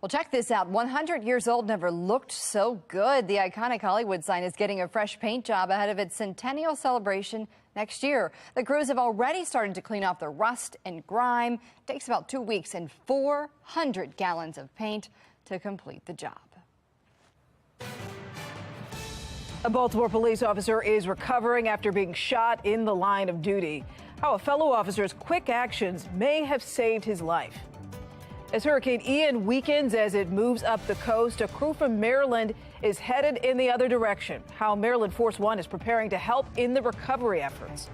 Well, check this out. 100 years old never looked so good. The iconic Hollywood sign is getting a fresh paint job ahead of its centennial celebration next year. The crews have already started to clean off the rust and grime. It takes about 2 weeks and 400 gallons of paint to complete the job. A Baltimore police officer is recovering after being shot in the line of duty. How a fellow officer's quick actions may have saved his life. As Hurricane Ian weakens as it moves up the coast, a crew from Maryland is headed in the other direction. How Maryland Force One is preparing to help in the recovery efforts.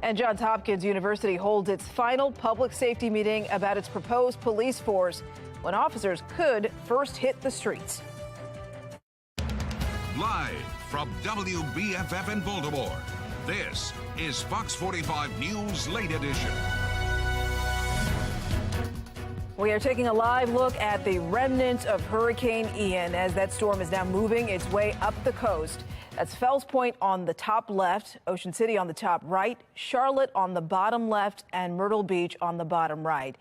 And Johns Hopkins University holds its final public safety meeting about its proposed police force when officers could first hit the streets. Live from WBFF in Baltimore, this is Fox 45 News Late Edition. We are taking a live look at the remnants of Hurricane Ian as that storm is now moving its way up the coast. That's Fells Point on the top left, Ocean City on the top right, Charlotte on the bottom left, and Myrtle Beach on the bottom right.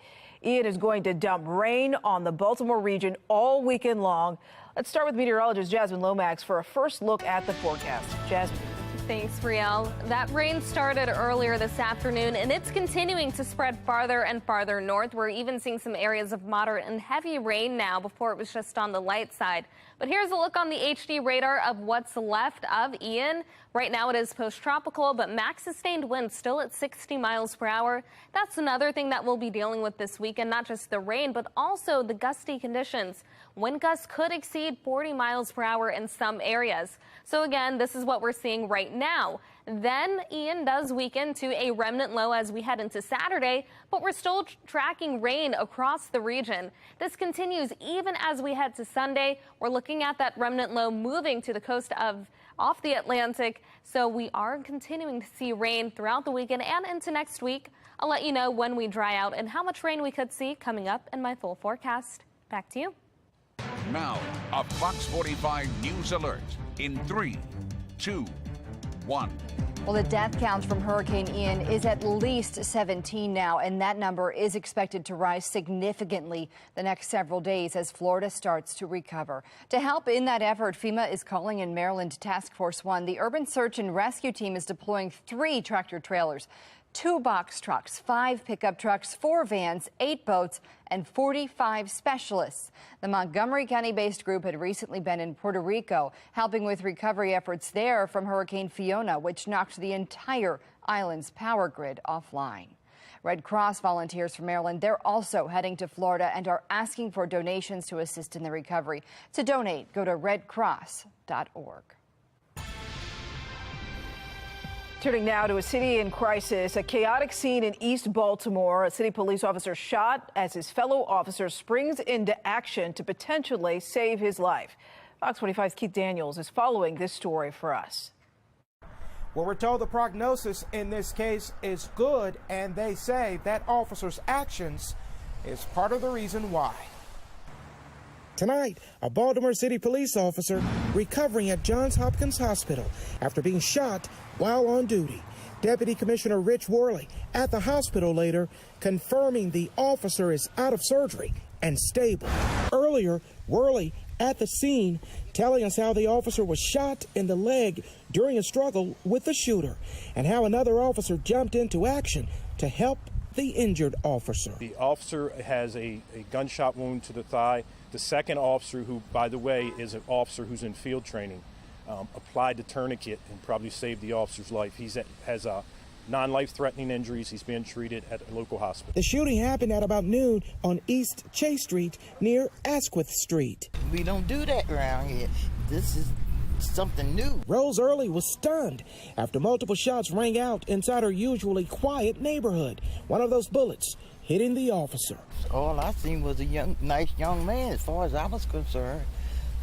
Ian is going to dump rain on the Baltimore region all weekend long. Let's start with meteorologist Jasmine Lomax for a first look at the forecast. Jasmine. Thanks, Riel. That rain started earlier this afternoon, and it's continuing to spread farther and farther north. We're even seeing some areas of moderate and heavy rain now. Before it was just on the light side. But here's a look on the HD radar of what's left of Ian. Right now it is post-tropical, but max sustained winds still at 60 miles per hour. That's another thing that we'll be dealing with this weekend, not just the rain, but also the gusty conditions. Wind gusts could exceed 40 miles per hour in some areas. So again, this is what we're seeing right now. Then Ian does weaken to a remnant low as we head into Saturday, but we're still tracking rain across the region. This continues even as we head to Sunday. We're looking at that remnant low moving to the coast off the Atlantic. So we are continuing to see rain throughout the weekend and into next week. I'll let you know when we dry out and how much rain we could see coming up in my full forecast. Back to you. Now, a Fox 45 News Alert in 3, 2, 1. Well, the death count from Hurricane Ian is at least 17 now, and that number is expected to rise significantly the next several days as Florida starts to recover. To help in that effort, FEMA is calling in Maryland Task Force One. The Urban Search and Rescue Team is deploying 3 tractor trailers, 2 box trucks, 5 pickup trucks, 4 vans, 8 boats, and 45 specialists. The Montgomery County-based group had recently been in Puerto Rico, helping with recovery efforts there from Hurricane Fiona, which knocked the entire island's power grid offline. Red Cross volunteers from Maryland, they're also heading to Florida and are asking for donations to assist in the recovery. To donate, go to redcross.org. Turning now to a city in crisis, a chaotic scene in East Baltimore. A city police officer shot as his fellow officer springs into action to potentially save his life. Fox 45's Keith Daniels is following this story for us. Well, we're told the prognosis in this case is good, and they say that officer's actions is part of the reason why. Tonight, a Baltimore City police officer recovering at Johns Hopkins Hospital after being shot while on duty. Deputy Commissioner Rich Worley at the hospital later confirming the officer is out of surgery and stable. Earlier, Worley at the scene telling us how the officer was shot in the leg during a struggle with the shooter and how another officer jumped into action to help the injured officer. The officer has a gunshot wound to the thigh. The second officer, who, by the way, is an officer who's in field training, applied the tourniquet and probably saved the officer's life. He has non-life-threatening injuries. He's being treated at a local hospital. The shooting happened at about noon on East Chase Street near Asquith Street. We don't do that around here. This is something new. Rose Early was stunned after multiple shots rang out inside her usually quiet neighborhood. One of those bullets hitting the officer. All I seen was a nice young man as far as I was concerned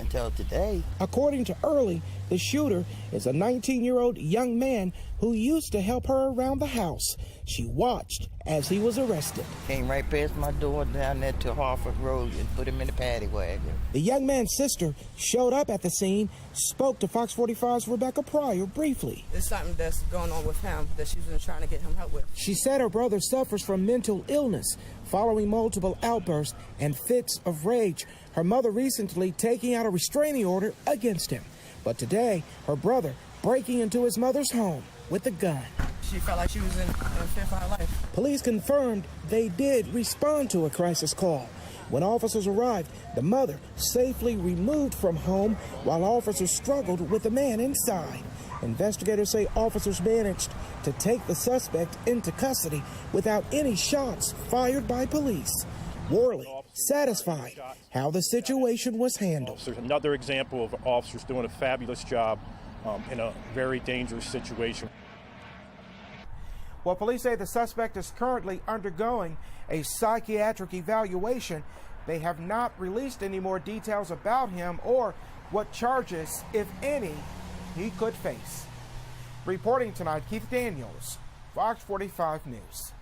until today. According to Early, the shooter is a 19-year-old young man who used to help her around the house. She watched as he was arrested. Came right past my door down there to Harford Road and put him in the paddy wagon. The young man's sister showed up at the scene, spoke to Fox 45's Rebecca Pryor briefly. There's something that's going on with him that she's been trying to get him help with. She said her brother suffers from mental illness following multiple outbursts and fits of rage. Her mother recently taking out a restraining order against him. But today, her brother breaking into his mother's home with a gun. She felt like she was in fear for her life. Police confirmed they did respond to a crisis call. When officers arrived, the mother safely removed from home while officers struggled with the man inside. Investigators say officers managed to take the suspect into custody without any shots fired by police. Worley satisfied how the situation was handled. There's another example of officers doing a fabulous job in a very dangerous situation. Well, police say the suspect is currently undergoing a psychiatric evaluation. They have not released any more details about him or what charges, if any, he could face. Reporting tonight, Keith Daniels, Fox 45 News.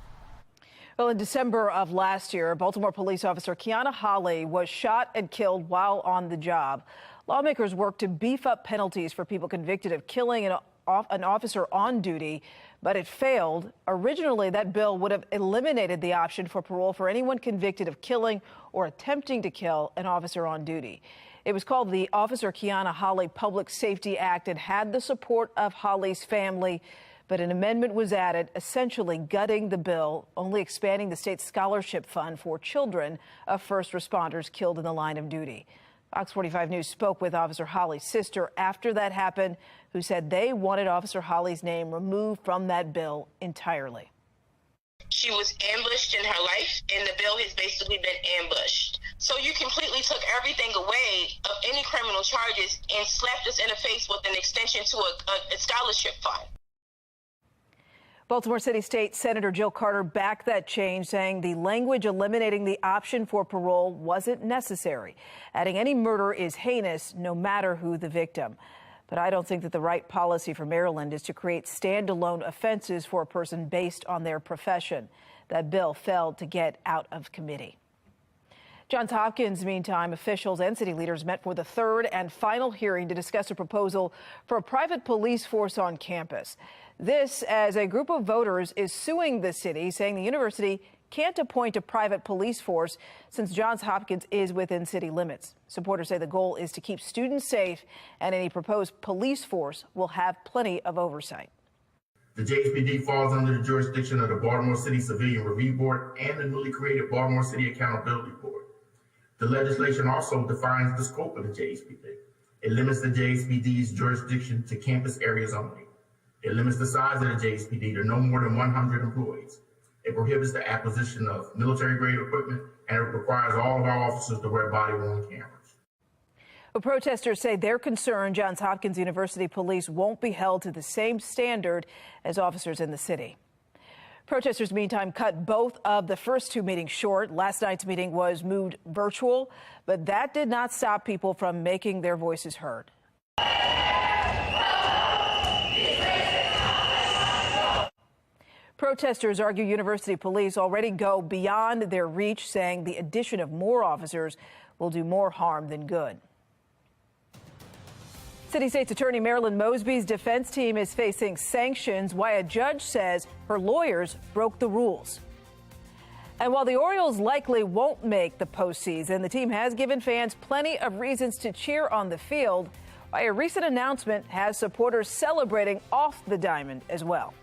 Well, in December of last year, Baltimore police officer Kiana Holley was shot and killed while on the job. Lawmakers worked to beef up penalties for people convicted of killing an officer on duty, but it failed. Originally, that bill would have eliminated the option for parole for anyone convicted of killing or attempting to kill an officer on duty. It was called the Officer Kiana Holley Public Safety Act and had the support of Holley's family, but an amendment was added, essentially gutting the bill, only expanding the state's scholarship fund for children of first responders killed in the line of duty. Fox 45 News spoke with Officer Holley's sister after that happened, who said they wanted Officer Holley's name removed from that bill entirely. She was ambushed in her life, and the bill has basically been ambushed. So you completely took everything away of any criminal charges and slapped us in the face with an extension to a scholarship fund. Baltimore City State Senator Jill Carter backed that change, saying the language eliminating the option for parole wasn't necessary, adding any murder is heinous no matter who the victim. But I don't think that the right policy for Maryland is to create standalone offenses for a person based on their profession. That bill failed to get out of committee. Johns Hopkins, meantime, officials and city leaders met for the third and final hearing to discuss a proposal for a private police force on campus. This as a group of voters is suing the city, saying the university can't appoint a private police force since Johns Hopkins is within city limits. Supporters say the goal is to keep students safe, and any proposed police force will have plenty of oversight. The JSPD falls under the jurisdiction of the Baltimore City Civilian Review Board and the newly created Baltimore City Accountability Board. The legislation also defines the scope of the JSPD. It limits the JSPD's jurisdiction to campus areas only. It limits the size of the JSPD to no more than 100 employees. It prohibits the acquisition of military-grade equipment, and it requires all of our officers to wear body-worn cameras. Well, protesters say they're concerned Johns Hopkins University police won't be held to the same standard as officers in the city. Protesters, meantime, cut both of the first two meetings short. Last night's meeting was moved virtual, but that did not stop people from making their voices heard. Protesters argue university police already go beyond their reach, saying the addition of more officers will do more harm than good. City State's Attorney Marilyn Mosby's defense team is facing sanctions, why a judge says her lawyers broke the rules. And while the Orioles likely won't make the postseason, the team has given fans plenty of reasons to cheer on the field, why a recent announcement has supporters celebrating off the diamond as well.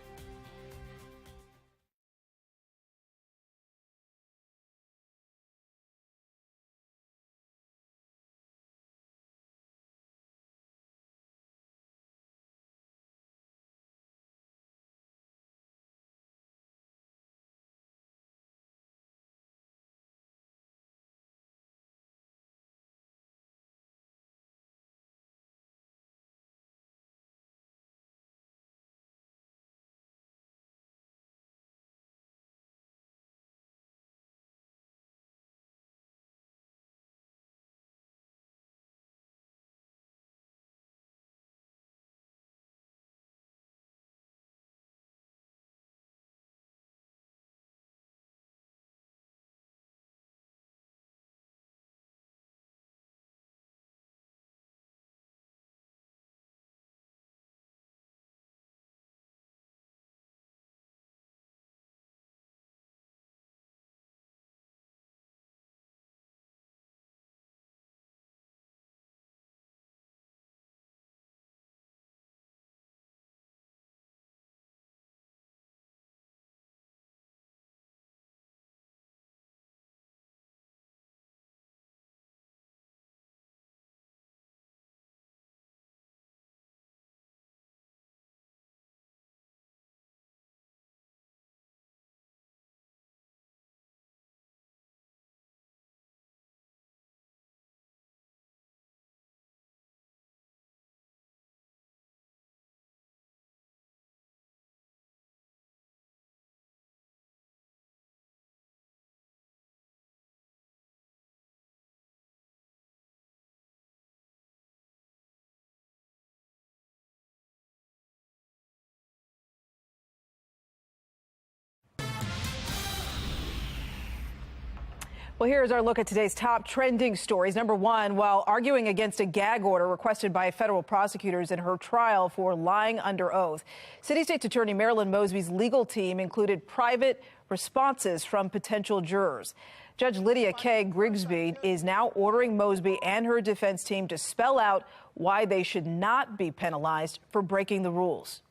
Well, here's our look at today's top trending stories. Number one, while arguing against a gag order requested by federal prosecutors in her trial for lying under oath, City State's Attorney Marilyn Mosby's legal team included private responses from potential jurors. Judge Lydia K. Grigsby is now ordering Mosby and her defense team to spell out why they should not be penalized for breaking the rules.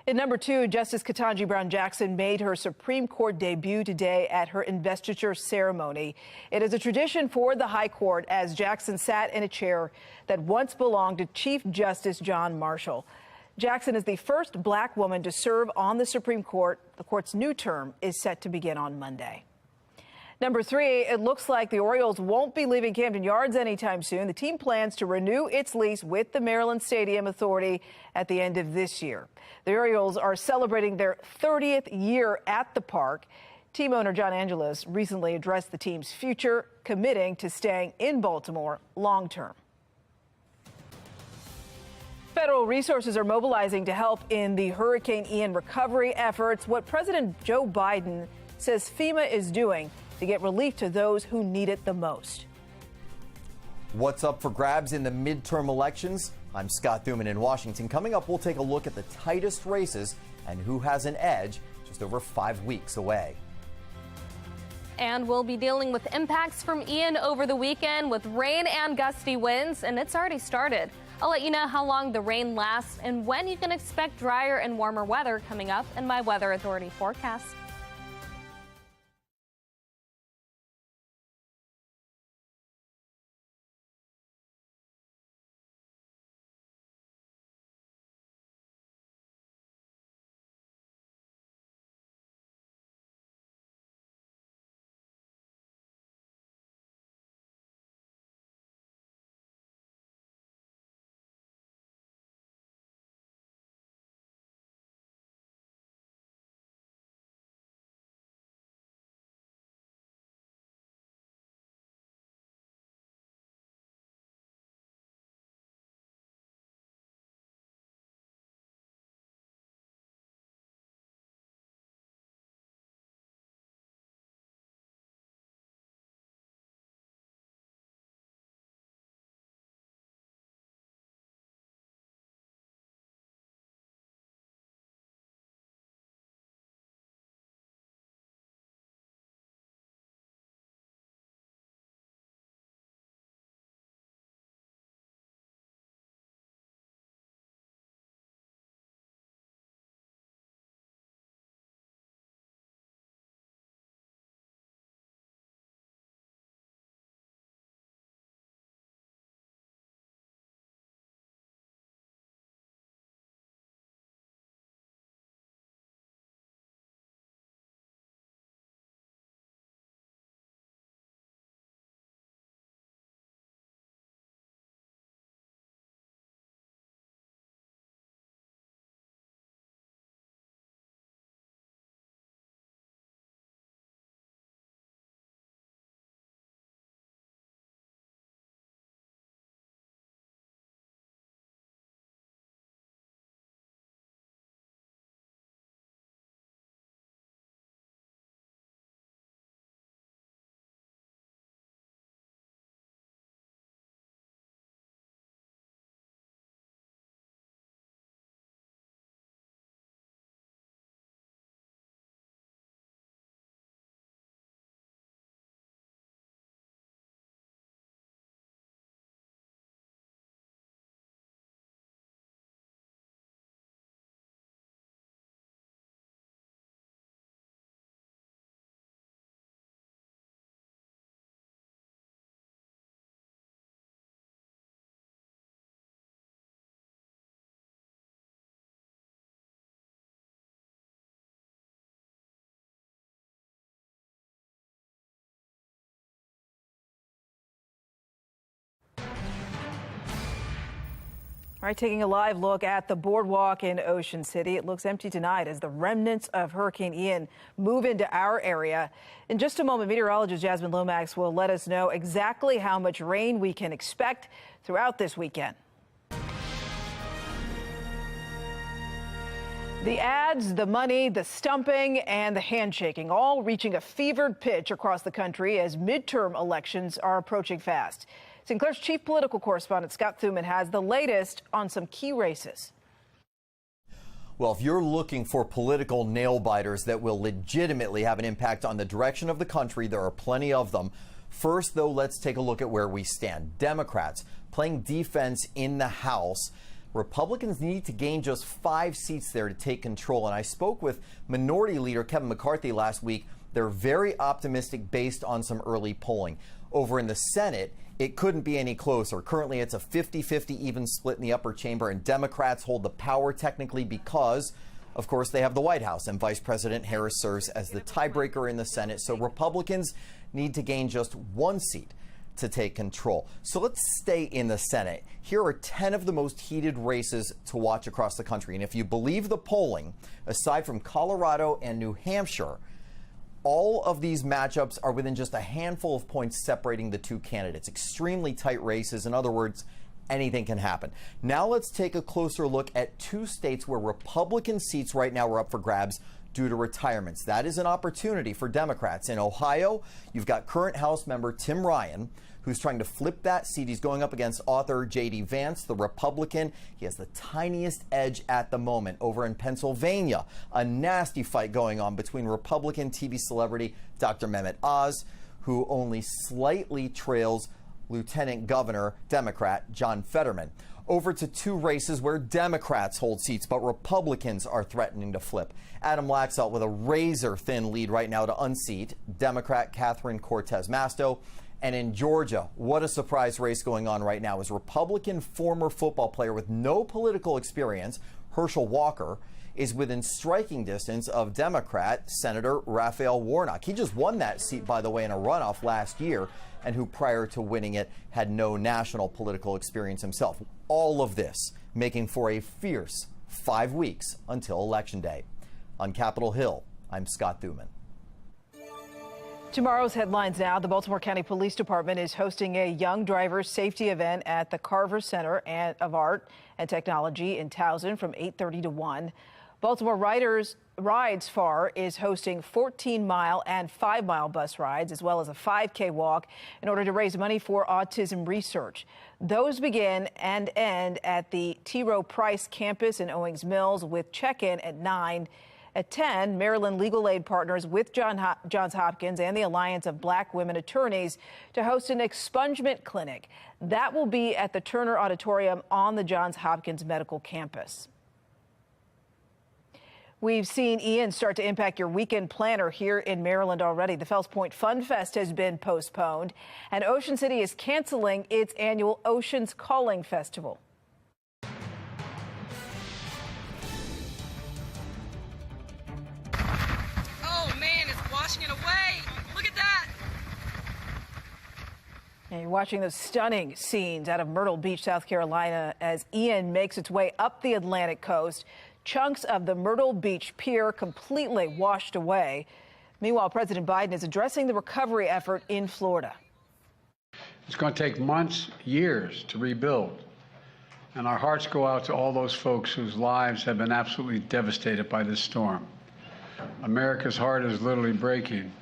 In number two, Justice Ketanji Brown Jackson made her Supreme Court debut today at her investiture ceremony. It is a tradition for the High Court as Jackson sat in a chair that once belonged to Chief Justice John Marshall. Jackson is the first black woman to serve on the Supreme Court. The court's new term is set to begin on Monday. Number three, it looks like the Orioles won't be leaving Camden Yards anytime soon. The team plans to renew its lease with the Maryland Stadium Authority at the end of this year. The Orioles are celebrating their 30th year at the park. Team owner John Angelos recently addressed the team's future, committing to staying in Baltimore long term. Federal resources are mobilizing to help in the Hurricane Ian recovery efforts. What President Joe Biden says FEMA is doing to get relief to those who need it the most. What's up for grabs in the midterm elections? I'm Scott Thuman in Washington. Coming up, we'll take a look at the tightest races and who has an edge just over 5 weeks away. And we'll be dealing with impacts from Ian over the weekend with rain and gusty winds, and it's already started. I'll let you know how long the rain lasts and when you can expect drier and warmer weather coming up in my Weather Authority forecast. All right, taking a live look at the boardwalk in Ocean City. It looks empty tonight as the remnants of Hurricane Ian move into our area. In just a moment, meteorologist Jasmine Lomax will let us know exactly how much rain we can expect throughout this weekend. The ads, the money, the stumping, and the handshaking, all reaching a fevered pitch across the country as midterm elections are approaching fast. Sinclair's chief political correspondent Scott Thuman has the latest on some key races. Well, if you're looking for political nail-biters that will legitimately have an impact on the direction of the country, there are plenty of them. First, though, let's take a look at where we stand. Democrats playing defense in the House. Republicans need to gain just 5 seats there to take control. And I spoke with Minority Leader Kevin McCarthy last week. They're very optimistic based on some early polling. Over in the Senate, it couldn't be any closer. Currently, it's a 50-50 even split in the upper chamber, and Democrats hold the power technically because, of course, they have the White House, and Vice President Harris serves as the tiebreaker in the Senate. So Republicans need to gain just 1 seat to take control. So let's stay in the Senate. Here are 10 of the most heated races to watch across the country. And if you believe the polling, aside from Colorado and New Hampshire, all of these matchups are within just a handful of points separating the two candidates. Extremely tight races. In other words, anything can happen. Now let's take a closer look at 2 states where Republican seats right now are up for grabs due to retirements. That is an opportunity for Democrats. In Ohio, you've got current House member Tim Ryan, who's trying to flip that seat. He's going up against author J.D. Vance, the Republican. He has the tiniest edge at the moment. Over in Pennsylvania, a nasty fight going on between Republican TV celebrity Dr. Mehmet Oz, who only slightly trails Lieutenant Governor Democrat John Fetterman. Over to 2 races where Democrats hold seats, but Republicans are threatening to flip. Adam Laxalt with a razor-thin lead right now to unseat Democrat Catherine Cortez Masto. And in Georgia, what a surprise race going on right now as Republican former football player with no political experience, Herschel Walker, is within striking distance of Democrat Senator Raphael Warnock. He just won that seat, by the way, in a runoff last year, and who prior to winning it had no national political experience himself. All of this making for a fierce 5 weeks until Election Day. On Capitol Hill, I'm Scott Thuman. Tomorrow's headlines now. The Baltimore County Police Department is hosting a young driver safety event at the Carver Center of Art and Technology in Towson from 8:30 to 1. Baltimore Rides Far is hosting 14-mile and 5-mile bus rides, as well as a 5K walk in order to raise money for autism research. Those begin and end at the T. Rowe Price campus in Owings Mills with check-in at 9. At 10, Maryland Legal Aid partners with Johns Hopkins and the Alliance of Black Women Attorneys to host an expungement clinic. That will be at the Turner Auditorium on the Johns Hopkins Medical Campus. We've seen Ian start to impact your weekend planner here in Maryland already. The Fells Point Fun Fest has been postponed, and Ocean City is canceling its annual Oceans Calling Festival. It away. Look at that. And you're watching those stunning scenes out of Myrtle Beach, South Carolina, as Ian makes its way up the Atlantic coast. Chunks of the Myrtle Beach pier completely washed away. Meanwhile, President Biden is addressing the recovery effort in Florida. It's going to take months, years to rebuild. And our hearts go out to all those folks whose lives have been absolutely devastated by this storm. America's heart is literally breaking.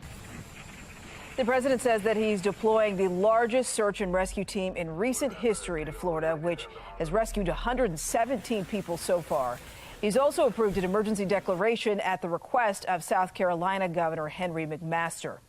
The president says that he's deploying the largest search and rescue team in recent history to Florida, which has rescued 117 people so far. He's also approved an emergency declaration at the request of South Carolina Governor Henry McMaster.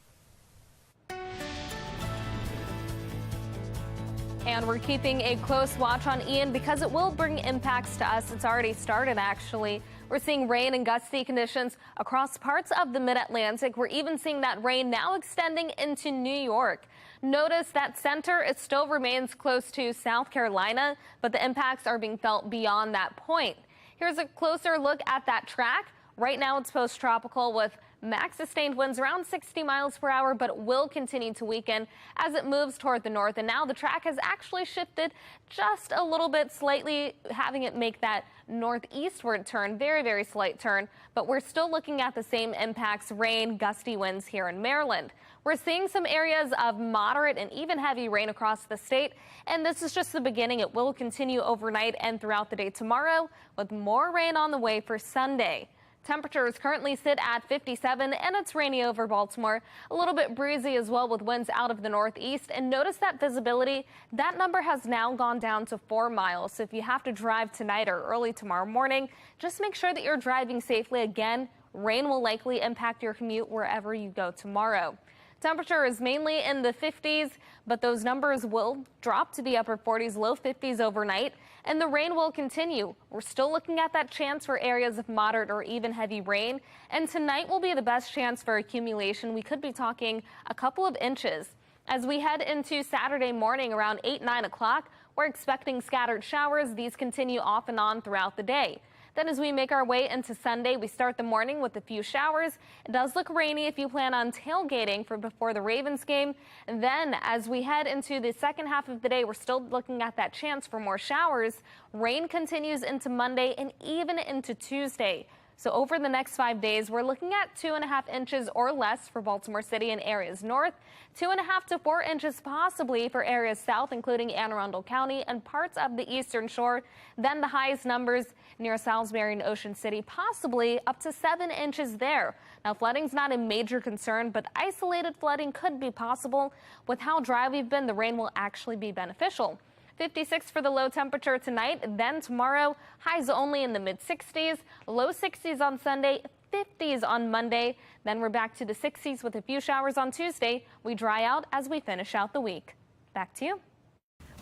And we're keeping a close watch on Ian because it will bring impacts to us. It's already started, actually. We're seeing rain and gusty conditions across parts of the mid-Atlantic. We're even seeing that rain now extending into New York. Notice that center, it still remains close to South Carolina, but the impacts are being felt beyond that point. Here's a closer look at that track. Right now it's post-tropical with Max sustained winds around 60 miles per hour, but it will continue to weaken as it moves toward the north. And now the track has actually shifted just a little bit, slightly having it make that northeastward turn, very, very slight turn. But we're still looking at the same impacts, rain, gusty winds here in Maryland. We're seeing some areas of moderate and even heavy rain across the state, and this is just the beginning. It will continue overnight and throughout the day tomorrow, with more rain on the way for Sunday. Temperatures currently sit at 57, and it's rainy over Baltimore. A little bit breezy as well with winds out of the northeast. And notice that visibility, that number has now gone down to 4 miles. So if you have to drive tonight or early tomorrow morning, just make sure that you're driving safely. Again, rain will likely impact your commute wherever you go tomorrow. Temperature is mainly in the 50s, but those numbers will drop to the upper 40s, low 50s overnight, and the rain will continue. We're still looking at that chance for areas of moderate or even heavy rain, and tonight will be the best chance for accumulation. We could be talking a couple of inches. As we head into Saturday morning around 8, 9 o'clock, we're expecting scattered showers. These continue off and on throughout the day. Then as we make our way into Sunday, we start the morning with a few showers. It does look rainy if you plan on tailgating for before the Ravens game. And then as we head into the second half of the day, we're still looking at that chance for more showers. Rain continues into Monday and even into Tuesday. So over the next 5 days, we're looking at 2.5 inches or less for Baltimore City and areas north, 2.5 to 4 inches possibly for areas south, including Anne Arundel County and parts of the eastern shore. Then the highest numbers near Salisbury and Ocean City, possibly up to 7 inches there. Now, flooding's not a major concern, but isolated flooding could be possible. With how dry we've been, the rain will actually be beneficial. 56 for the low temperature tonight. Then tomorrow, highs only in the mid-60s, low 60s on Sunday, 50s on Monday. Then we're back to the 60s with a few showers on Tuesday. We dry out as we finish out the week. Back to you.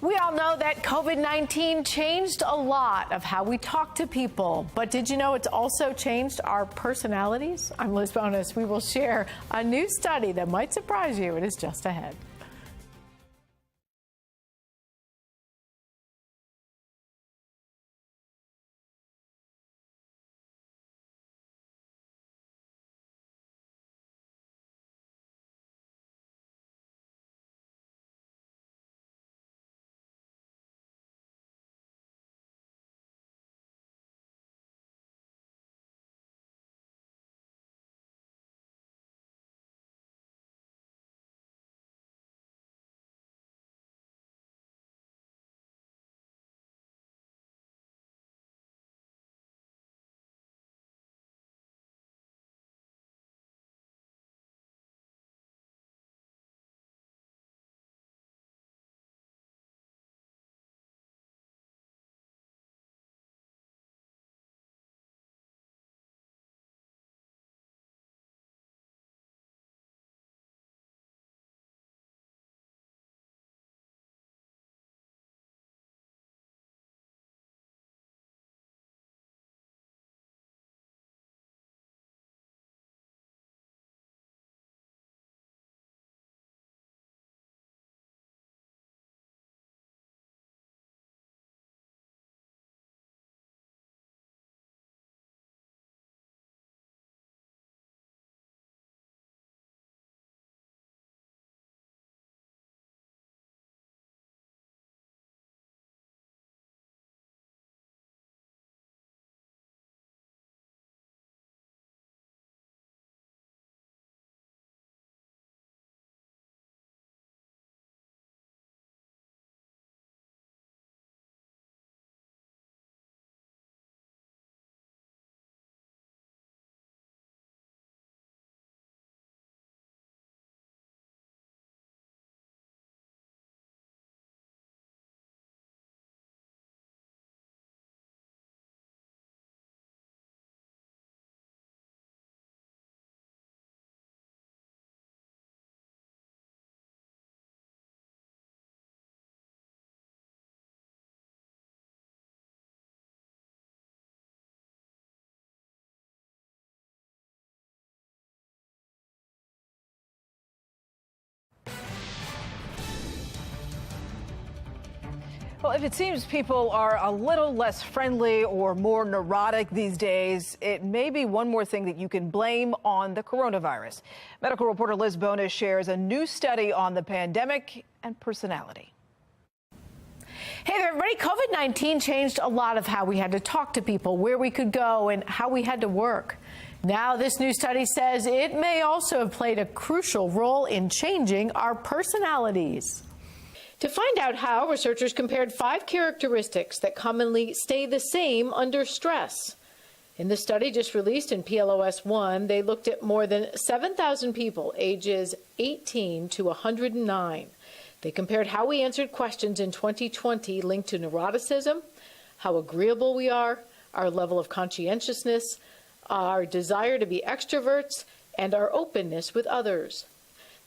We all know that COVID-19 changed a lot of how we talk to people. But did you know it's also changed our personalities? I'm Liz Bonas. We will share a new study that might surprise you. It is just ahead. Well, if it seems people are a little less friendly or more neurotic these days, it may be one more thing that you can blame on the coronavirus. Medical reporter Liz Bonas shares a new study on the pandemic and personality. Hey there, everybody. COVID-19 changed a lot of how we had to talk to people, where we could go, and how we had to work. Now, this new study says it may also have played a crucial role in changing our personalities. To find out how, researchers compared 5 characteristics that commonly stay the same under stress. In the study just released in PLOS One, they looked at more than 7,000 people ages 18 to 109. They compared how we answered questions in 2020 linked to neuroticism, how agreeable we are, our level of conscientiousness, our desire to be extroverts, and our openness with others.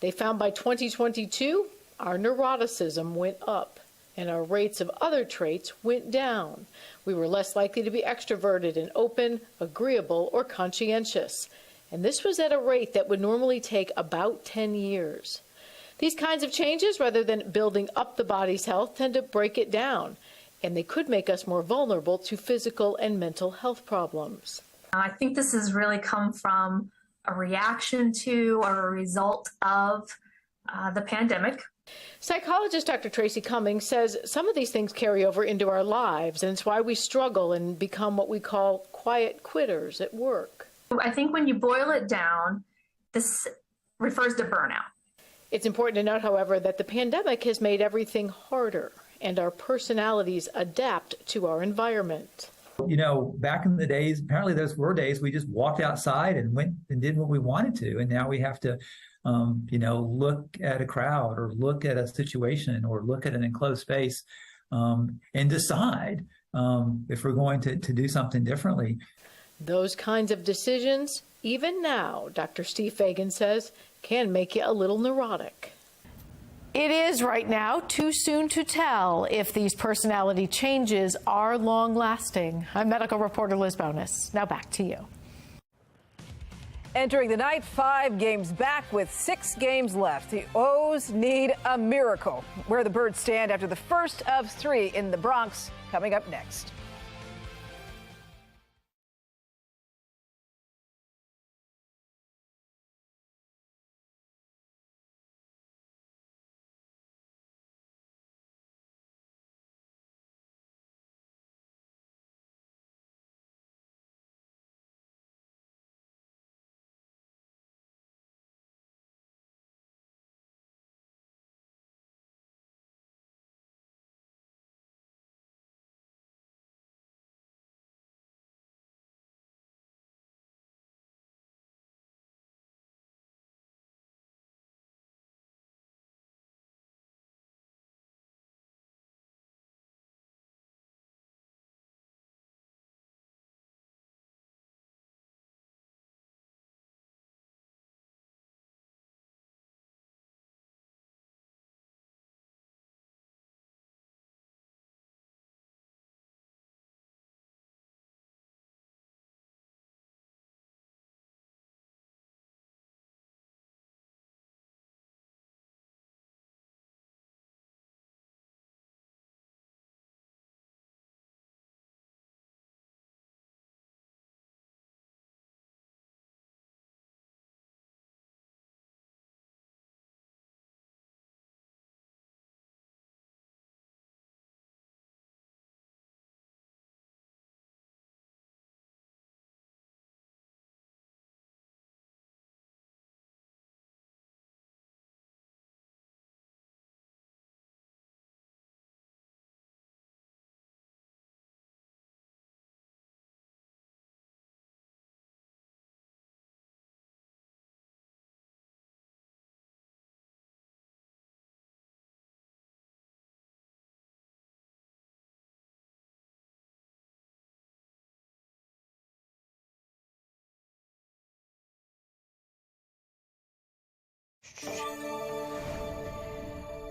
They found by 2022, our neuroticism went up, and our rates of other traits went down. We were less likely to be extroverted and open, agreeable, or conscientious. And this was at a rate that would normally take about 10 years. These kinds of changes, rather than building up the body's health, tend to break it down, and they could make us more vulnerable to physical and mental health problems. I think this has really come from a reaction to or a result of the pandemic. Psychologist Dr. Tracy Cummings says some of these things carry over into our lives, and it's why we struggle and become what we call quiet quitters at work. I think when you boil it down, this refers to burnout. It's important to note, however, that the pandemic has made everything harder, and our personalities adapt to our environment. You know, back in the days, apparently those were days we just walked outside and went and did what we wanted to. And now we have to, look at a crowd or look at a situation or look at an enclosed space and decide if we're going to do something differently. Those kinds of decisions, even now, Dr. Steve Fagan says, can make you a little neurotic. It is right now too soon to tell if these personality changes are long-lasting. I'm medical reporter Liz Bonas. Now back to you. Entering the night, 5 games back with 6 games left. The O's need a miracle. Where the Birds stand after the first of 3 in the Bronx, coming up next.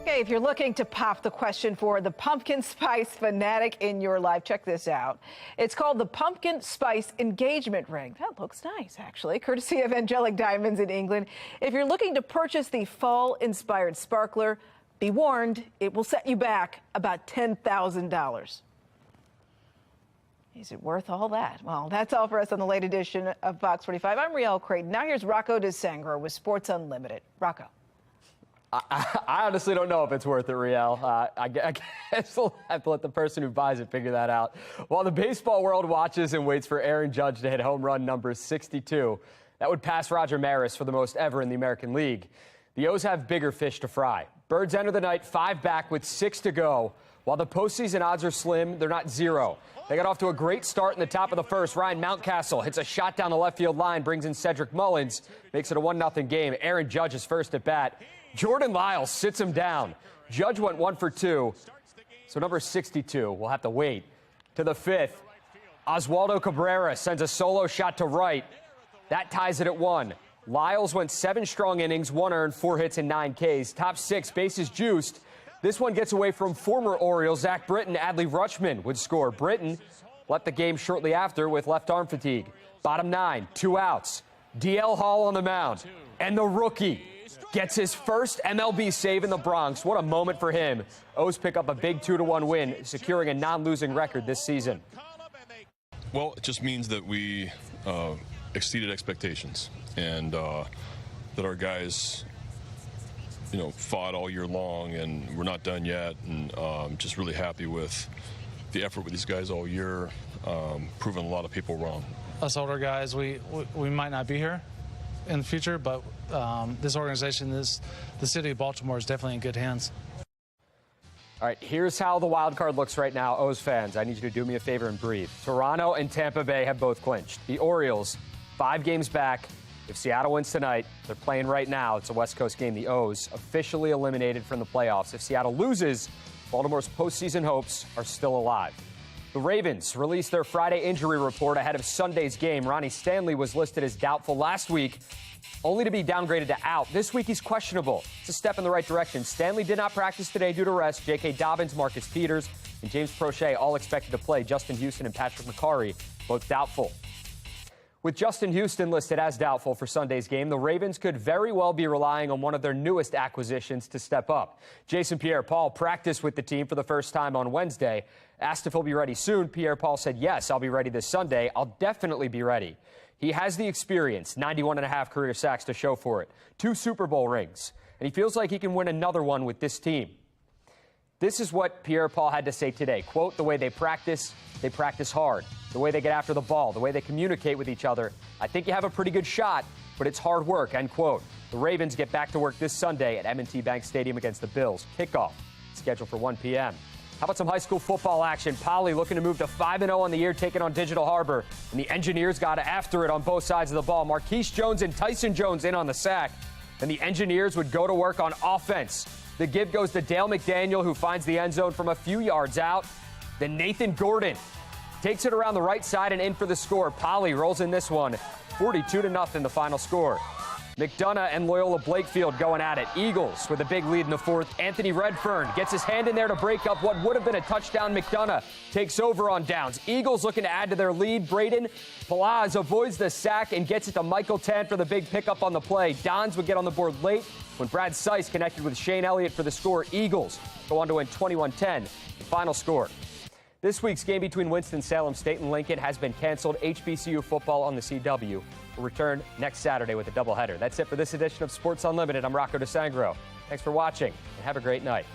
Okay, if you're looking to pop the question for the pumpkin spice fanatic in your life, check this out. It's called the Pumpkin Spice Engagement Ring. That looks nice, actually, courtesy of Angelic Diamonds in England. If you're looking to purchase the fall-inspired sparkler, Be warned, it will set you back about $10,000. Is it worth all that? Well, that's all for us on the late edition of Fox 45. I'm Riel Creighton. Now here's Rocco DeSangro with Sports Unlimited. Rocco. I honestly don't know if it's worth it, Riel. I guess we'll have to let the person who buys it figure that out. While the baseball world watches and waits for Aaron Judge to hit home run number 62, that would pass Roger Maris for the most ever in the American League. The O's have bigger fish to fry. Birds enter the night 5 back with 6 to go. While the postseason odds are slim, they're not 0. They got off to a great start in the top of the first. Ryan Mountcastle hits a shot down the left field line, brings in Cedric Mullins, makes it a 1-0 game. Aaron Judge is first at bat. Jordan Lyles sits him down. Judge went 1 for 2. So number 62 will have to wait to the 5th. Oswaldo Cabrera sends a solo shot to right. That ties it at 1. Lyles went 7 strong innings, 1 earned, 4 hits, and 9 Ks. Top 6, bases juiced. This one gets away from former Oriole Zach Britton. Adley Rutschman would score. Britton left the game shortly after with left arm fatigue. Bottom 9, 2 outs. DL Hall on the mound. And the rookie gets his first MLB save in the Bronx. What a moment for him. O's pick up a big 2-1 win, securing a non-losing record this season. Well, it just means that we exceeded expectations and that our guys, fought all year long, and we're not done yet. And just really happy with the effort with these guys all year, proving a lot of people wrong. Us older guys, we might not be here in the future, but this organization, the city of Baltimore is definitely in good hands. All right, here's how the wild card looks right now. O's fans, I need you to do me a favor and breathe. Toronto and Tampa Bay have both clinched. The Orioles, 5 games back. If Seattle wins tonight, they're playing right now. It's a West Coast game. The O's officially eliminated from the playoffs. If Seattle loses, Baltimore's postseason hopes are still alive. The Ravens released their Friday injury report ahead of Sunday's game. Ronnie Stanley was listed as doubtful last week, only to be downgraded to out. This week he's questionable. It's a step in the right direction. Stanley did not practice today due to rest. J.K. Dobbins, Marcus Peters, and James Prochet all expected to play. Justin Houston and Patrick McCarry both doubtful. With Justin Houston listed as doubtful for Sunday's game, the Ravens could very well be relying on one of their newest acquisitions to step up. Jason Pierre-Paul practiced with the team for the first time on Wednesday. Asked if he'll be ready soon, Pierre-Paul said, yes, I'll be ready this Sunday. I'll definitely be ready. He has the experience, 91.5 career sacks to show for it, 2 Super Bowl rings, and he feels like he can win another one with this team. This is what Pierre-Paul had to say today. Quote, the way they practice hard. The way they get after the ball, the way they communicate with each other. I think you have a pretty good shot, but it's hard work, end quote. The Ravens get back to work this Sunday at M&T Bank Stadium against the Bills. Kickoff scheduled for 1 p.m. How about some high school football action? Poly looking to move to 5-0 on the year, taking on Digital Harbor. And the Engineers got after it on both sides of the ball. Marquise Jones and Tyson Jones in on the sack. And the Engineers would go to work on offense. The give goes to Dale McDaniel, who finds the end zone from a few yards out. Then Nathan Gordon takes it around the right side and in for the score. Poly rolls in this one, 42-0 the final score. McDonough and Loyola Blakefield going at it. Eagles with a big lead in the 4th. Anthony Redfern gets his hand in there to break up what would have been a touchdown. McDonough takes over on downs. Eagles looking to add to their lead. Braden Palaz avoids the sack and gets it to Michael Tan for the big pickup on the play. Dons would get on the board late when Brad Seiss connected with Shane Elliott for the score. Eagles go on to win 21-10, the final score. This week's game between Winston-Salem State and Lincoln has been canceled. HBCU football on the CW will return next Saturday with a doubleheader. That's it for this edition of Sports Unlimited. I'm Rocco DeSangro. Thanks for watching and have a great night.